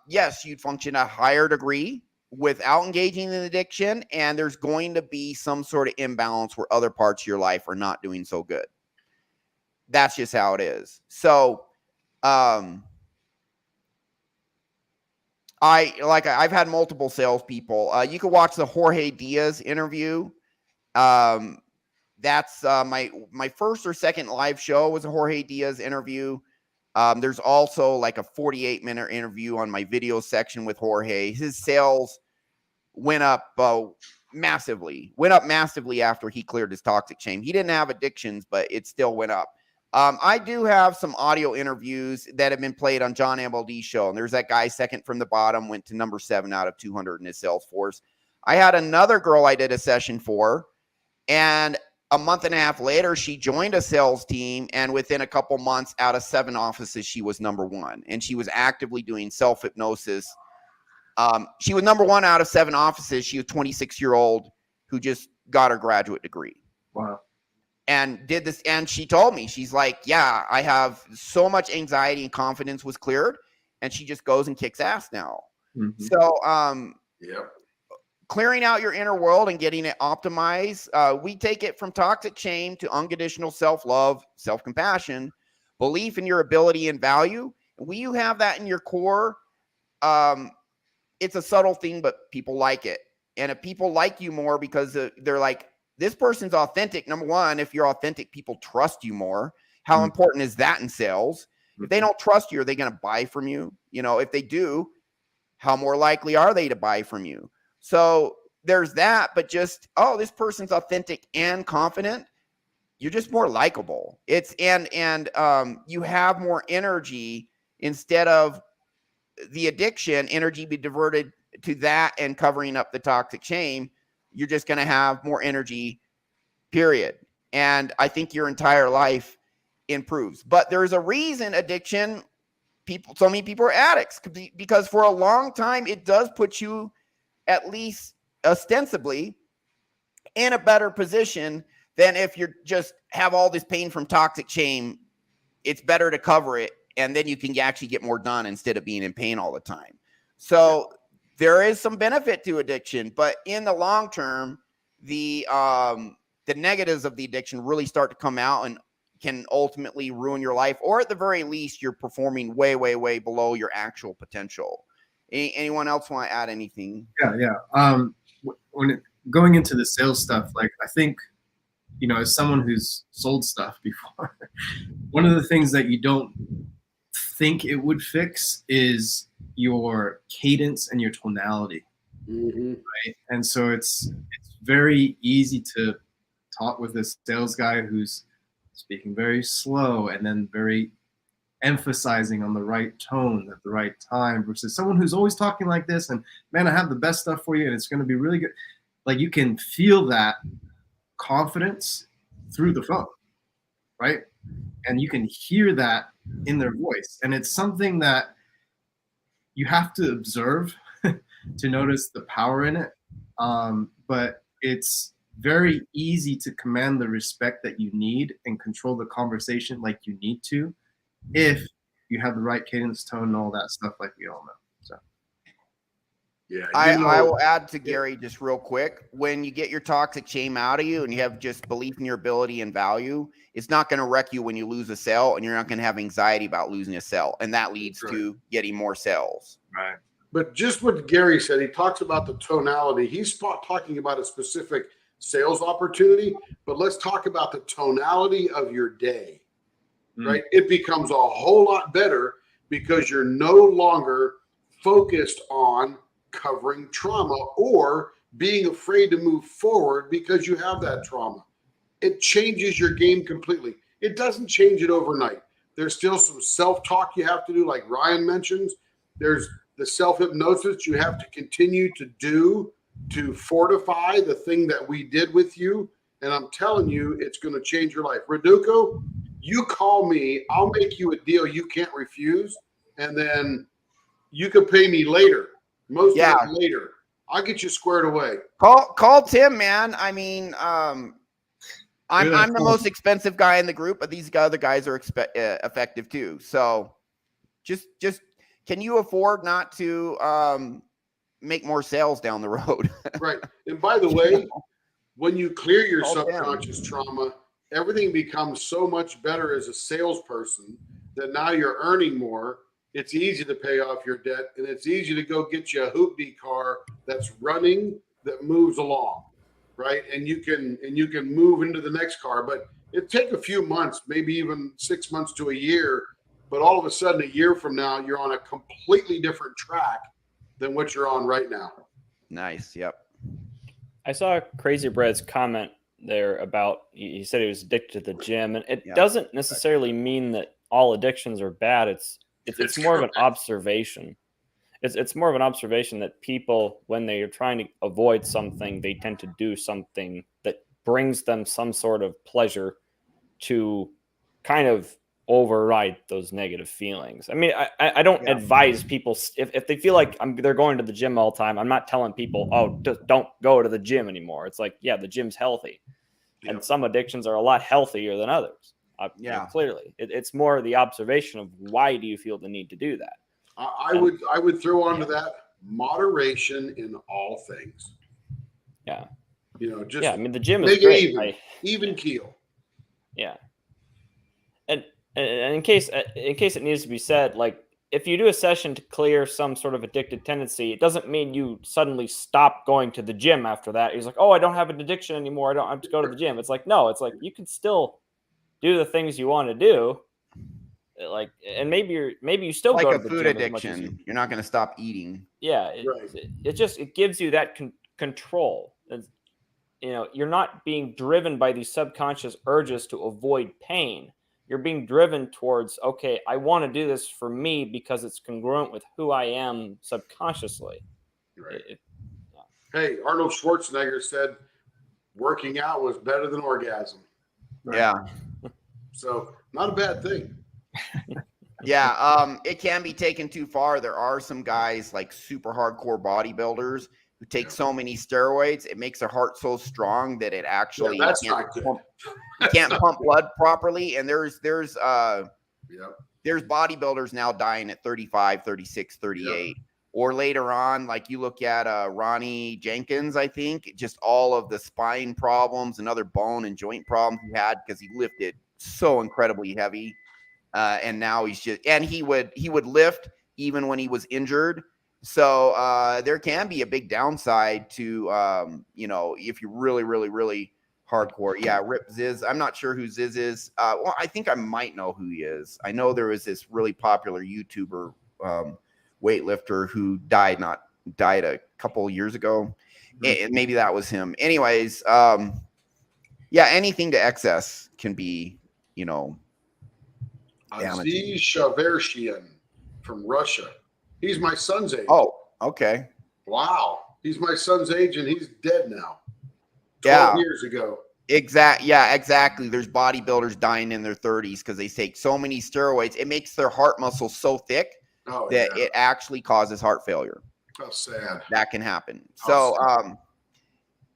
yes, you'd function at a higher degree without engaging in addiction, and there's going to be some sort of imbalance where other parts of your life are not doing so good. That's just how it is. So, I've had multiple salespeople. You can watch the Jorge Diaz interview. That's my first or second live show was a Jorge Diaz interview. There's also like a 48-minute interview on my video section with Jorge. His sales went up massively. Went up massively after he cleared his toxic shame. He didn't have addictions, but it still went up. I do have some audio interviews that have been played on John MLD's show. And there's that guy second from the bottom, went to number 7 out of 200 in his Salesforce. I had another girl I did a session for, and a month and a half later, she joined a sales team. And within a couple months, out of 7 offices, she was number 1. And she was actively doing self-hypnosis. She was number 1 out of 7 offices. She was a 26-year-old who just got her graduate degree. Wow. And did this. And she told me, she's like, yeah, I have so much anxiety and confidence was cleared. And she just goes and kicks ass now. Mm-hmm. So, Yep. clearing out your inner world and getting it optimized. We take it from toxic shame to unconditional self-love, self-compassion, belief in your ability and value. When you have that in your core, it's a subtle thing, but people like it. And if people like you more because they're like, this person's authentic. Number one, if you're authentic, people trust you more. How important is that in sales? If they don't trust you, are they going to buy from you? You know, if they do, how more likely are they to buy from you? So there's that, but just, oh, this person's authentic and confident. You're just more likable. It's, and you have more energy instead of the addiction, energy be diverted to that and covering up the toxic shame. You're just going to have more energy, period. And I think your entire life improves. But there's a reason addiction, so many people are addicts, because for a long time, it does put you, at least ostensibly, in a better position than if you just have all this pain from toxic shame. It's better to cover it, and then you can actually get more done instead of being in pain all the time. So there is some benefit to addiction, but in the long term, the negatives of the addiction really start to come out and can ultimately ruin your life, or at the very least, you're performing way, way, way below your actual potential. Anyone else want to add anything? Yeah. Going into the sales stuff, like, I think, you know, as someone who's sold stuff before, one of the things that you don't think it would fix is your cadence and your tonality. Mm-hmm. Right. And so it's very easy to talk with this sales guy who's speaking very slow and then very emphasizing on the right tone at the right time, versus someone who's always talking like this and, man, I have the best stuff for you and it's going to be really good. Like, you can feel that confidence through the phone, right? And you can hear that in their voice. And it's something that you have to observe to notice the power in it. But it's very easy to command the respect that you need and control the conversation like you need to, if you have the right cadence, tone, and all that stuff, like we all know. So, Yeah, I will add to Gary just real quick. When you get your toxic shame out of you and you have just belief in your ability and value, it's not going to wreck you when you lose a sale, and you're not going to have anxiety about losing a sale. And that leads to getting more sales. right. But just what Gary said, he talks about the tonality. He's talking about a specific sales opportunity, but let's talk about the tonality of your day, right? It becomes a whole lot better because you're no longer focused on covering trauma or being afraid to move forward because you have that trauma. It changes your game completely. It doesn't change it overnight. There's still some self-talk you have to do, like Ryan mentions. There's the self-hypnosis you have to continue to do to fortify the thing that we did with you. And I'm telling you, it's going to change your life. Reduco, you call me, I'll make you a deal you can't refuse. And then you can pay me later. Most of it later. I'll get you squared away. Call Tim, man. I mean, I'm the most expensive guy in the group, but these other guys are effective too. So just can you afford not to make more sales down the road? Right. And by the way, when you clear your subconscious trauma, everything becomes so much better as a salesperson that now you're earning more. It's easy to pay off your debt, and it's easy to go get you a hoopty car that's running, that moves along, right? And you can move into the next car, but it take a few months, maybe even 6 months to a year. But all of a sudden, a year from now, you're on a completely different track than what you're on right now. Nice. Yep. I saw Crazy Bread's comment there about he said he was addicted to the gym, and it Yeah. doesn't necessarily mean that all addictions are bad. It's more of an observation. It's more of an observation that people, when they are trying to avoid something, they tend to do something that brings them some sort of pleasure to kind of override those negative feelings. I mean, I don't advise people if they feel like they're going to the gym all the time. I'm not telling people, oh, don't go to the gym anymore. It's like, yeah, the gym's healthy, and some addictions are a lot healthier than others. You know, clearly, it's more the observation of why do you feel the need to do that. I would throw onto that moderation in all things. Yeah. You know, just I mean, the gym is make great. it even keel. Yeah. And in case it needs to be said, like if you do a session to clear some sort of addicted tendency, it doesn't mean you suddenly stop going to the gym after that. He's like, oh, I don't have an addiction anymore. I don't have to go to the gym. It's like, no, it's like you can still do the things you want to do. Like, and maybe you still like go a to the food gym as much as addiction. You're not going to stop eating. Yeah, it gives you that control. You know, you're not being driven by these subconscious urges to avoid pain. You're being driven towards, okay, I want to do this for me because it's congruent with who I am subconsciously. Right. Hey, Arnold Schwarzenegger said working out was better than orgasm. Right? Yeah. So not a bad thing. Yeah. It can be taken too far. There are some guys like super hardcore bodybuilders who take so many steroids, it makes their heart so strong that it actually can't pump blood properly. And there's bodybuilders now dying at 35, 36, 38. Or later on, like you look at Ronnie Jenkins, I think, just all of the spine problems and other bone and joint problems he had because he lifted so incredibly heavy. And now he would lift even when he was injured. So there can be a big downside to, you know, if you're really, really, really hardcore. Yeah, Rip Ziz. I'm not sure who Ziz is. Well, I think I might know who he is. I know there was this really popular YouTuber weightlifter who died a couple years ago. Maybe that was him. Anyways, yeah, anything to excess can be, you know, Aziz Shavershian from Russia. He's my son's age. Oh, okay. Wow. He's my son's age and he's dead now. 12 years ago. Exactly. There's bodybuilders dying in their 30s because they take so many steroids. It makes their heart muscle so thick that it actually causes heart failure. How sad. That can happen.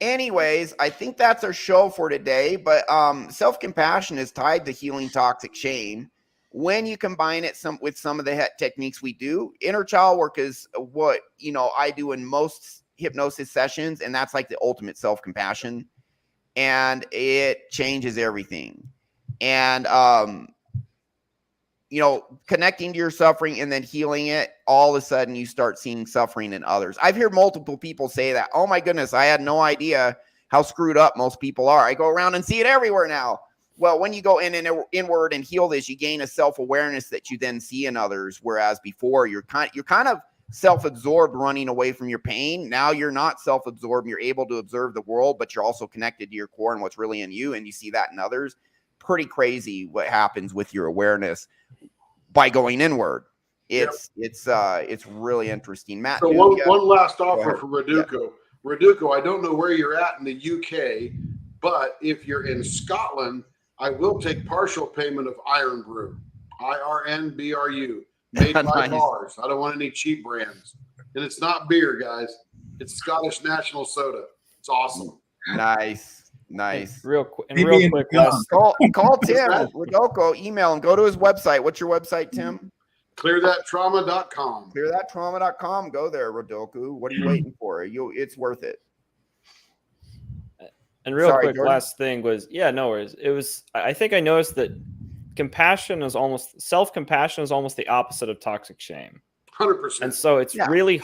Anyways, I think that's our show for today. But self-compassion is tied to healing toxic shame. When you combine it with some of the techniques we do, inner child work is what, you know, I do in most hypnosis sessions, and that's like the ultimate self-compassion, and it changes everything. And you know, connecting to your suffering and then healing it, all of a sudden you start seeing suffering in others. I've heard multiple people say that, oh my goodness, I had no idea how screwed up most people are. I go around and see it everywhere now. Well, when you go inward and heal this, you gain a self-awareness that you then see in others. Whereas before you're kind of self-absorbed, running away from your pain. Now you're not self-absorbed. You're able to observe the world, but you're also connected to your core and what's really in you. And you see that in others. Pretty crazy what happens with your awareness by going inward. It's really interesting. Matt, so one last offer for Raduco. Yeah. Raduco, I don't know where you're at in the UK, but if you're in Scotland, I will take partial payment of Iron Brew, IRNBRU, made by bars. I don't want any cheap brands. And it's not beer, guys. It's Scottish National Soda. It's awesome. Nice. Real quick, call Tim Rodoko, email him, go to his website. What's your website, Tim? ClearThatTrauma.com. ClearThatTrauma.com. Go there, Rodoko. What are you waiting for? It's worth it. And real quick, Jordan? Last thing was, no worries. It was, I think I noticed that self-compassion is almost the opposite of toxic shame. 100%. And so it's really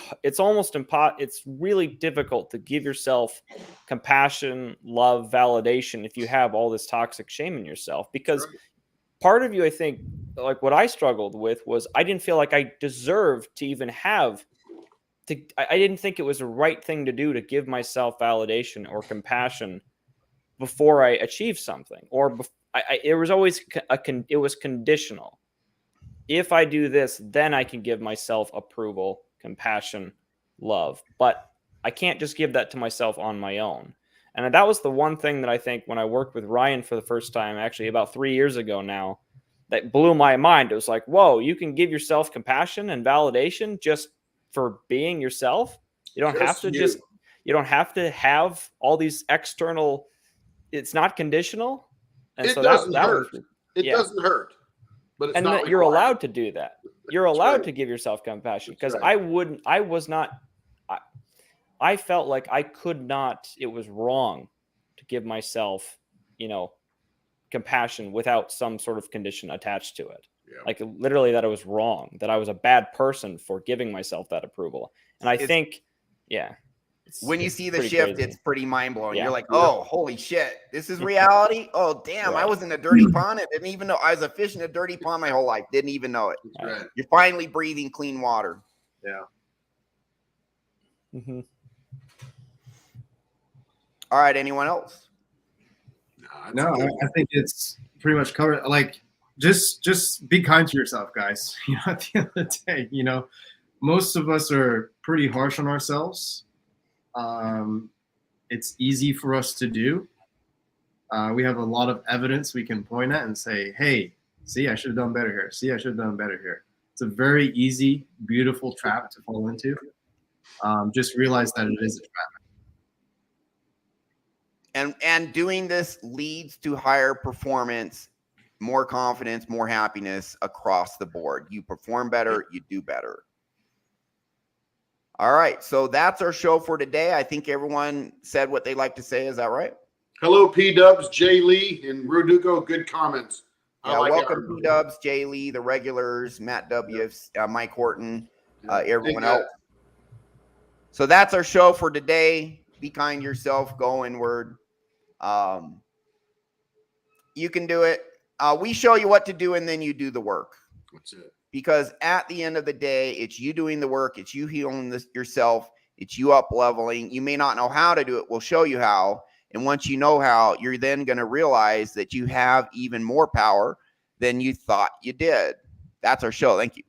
difficult to give yourself compassion, love, validation if you have all this toxic shame in yourself. Because part of you, I think, like what I struggled with was I didn't feel like I deserved to even have I didn't think it was the right thing to do to give myself validation or compassion before I achieved something, or it was always it was conditional. If I do this, then I can give myself approval, compassion, love. But I can't just give that to myself on my own. And that was the one thing that I think when I worked with Ryan for the first time, actually about 3 years ago now, that blew my mind. It was like, whoa, you can give yourself compassion and validation just for being yourself. You don't have to you don't have to have all these external, it's not conditional. And It so doesn't that hurt. was, It doesn't hurt. But it's and not that you're required. allowed to do that. You're That's allowed right. to give yourself compassion, because That's right. I felt like I could not, it was wrong to give myself, compassion without some sort of condition attached to it. Yeah. Like literally that I was wrong, that I was a bad person for giving myself that approval. And I think, when you see the pretty shift, crazy. it's pretty mind blowing. Yeah. You're like, oh, holy shit, this is reality. Oh, damn, I was in a dirty pond. I didn't even know I was a fish in a dirty pond my whole life. Didn't even know it. That's right. You're finally breathing clean water. Yeah. Mm-hmm. All right. Anyone else? No, I think it's pretty much covered. Like, just be kind to yourself, guys. At the end of the day, most of us are pretty harsh on ourselves. It's easy for us to do. We have a lot of evidence we can point at and say, hey, see, I should have done better here. See, I should have done better here. It's a very easy, beautiful trap to fall into. Just realize that it is a trap. And doing this leads to higher performance, more confidence, more happiness across the board. You perform better, you do better. All right, so that's our show for today. I think everyone said what they like to say. Is that right? Hello, P-Dubs, Jay Lee, and Ruduko. Good comments. Yeah, welcome, P-Dubs, Jay Lee, the regulars, Matt W., Mike Horton, everyone else. So that's our show for today. Be kind to yourself. Go inward. You can do it. We show you what to do, and then you do the work. That's it. Because at the end of the day, it's you doing the work. It's you healing yourself. It's you up leveling. You may not know how to do it. We'll show you how. And once you know how, you're then going to realize that you have even more power than you thought you did. That's our show. Thank you.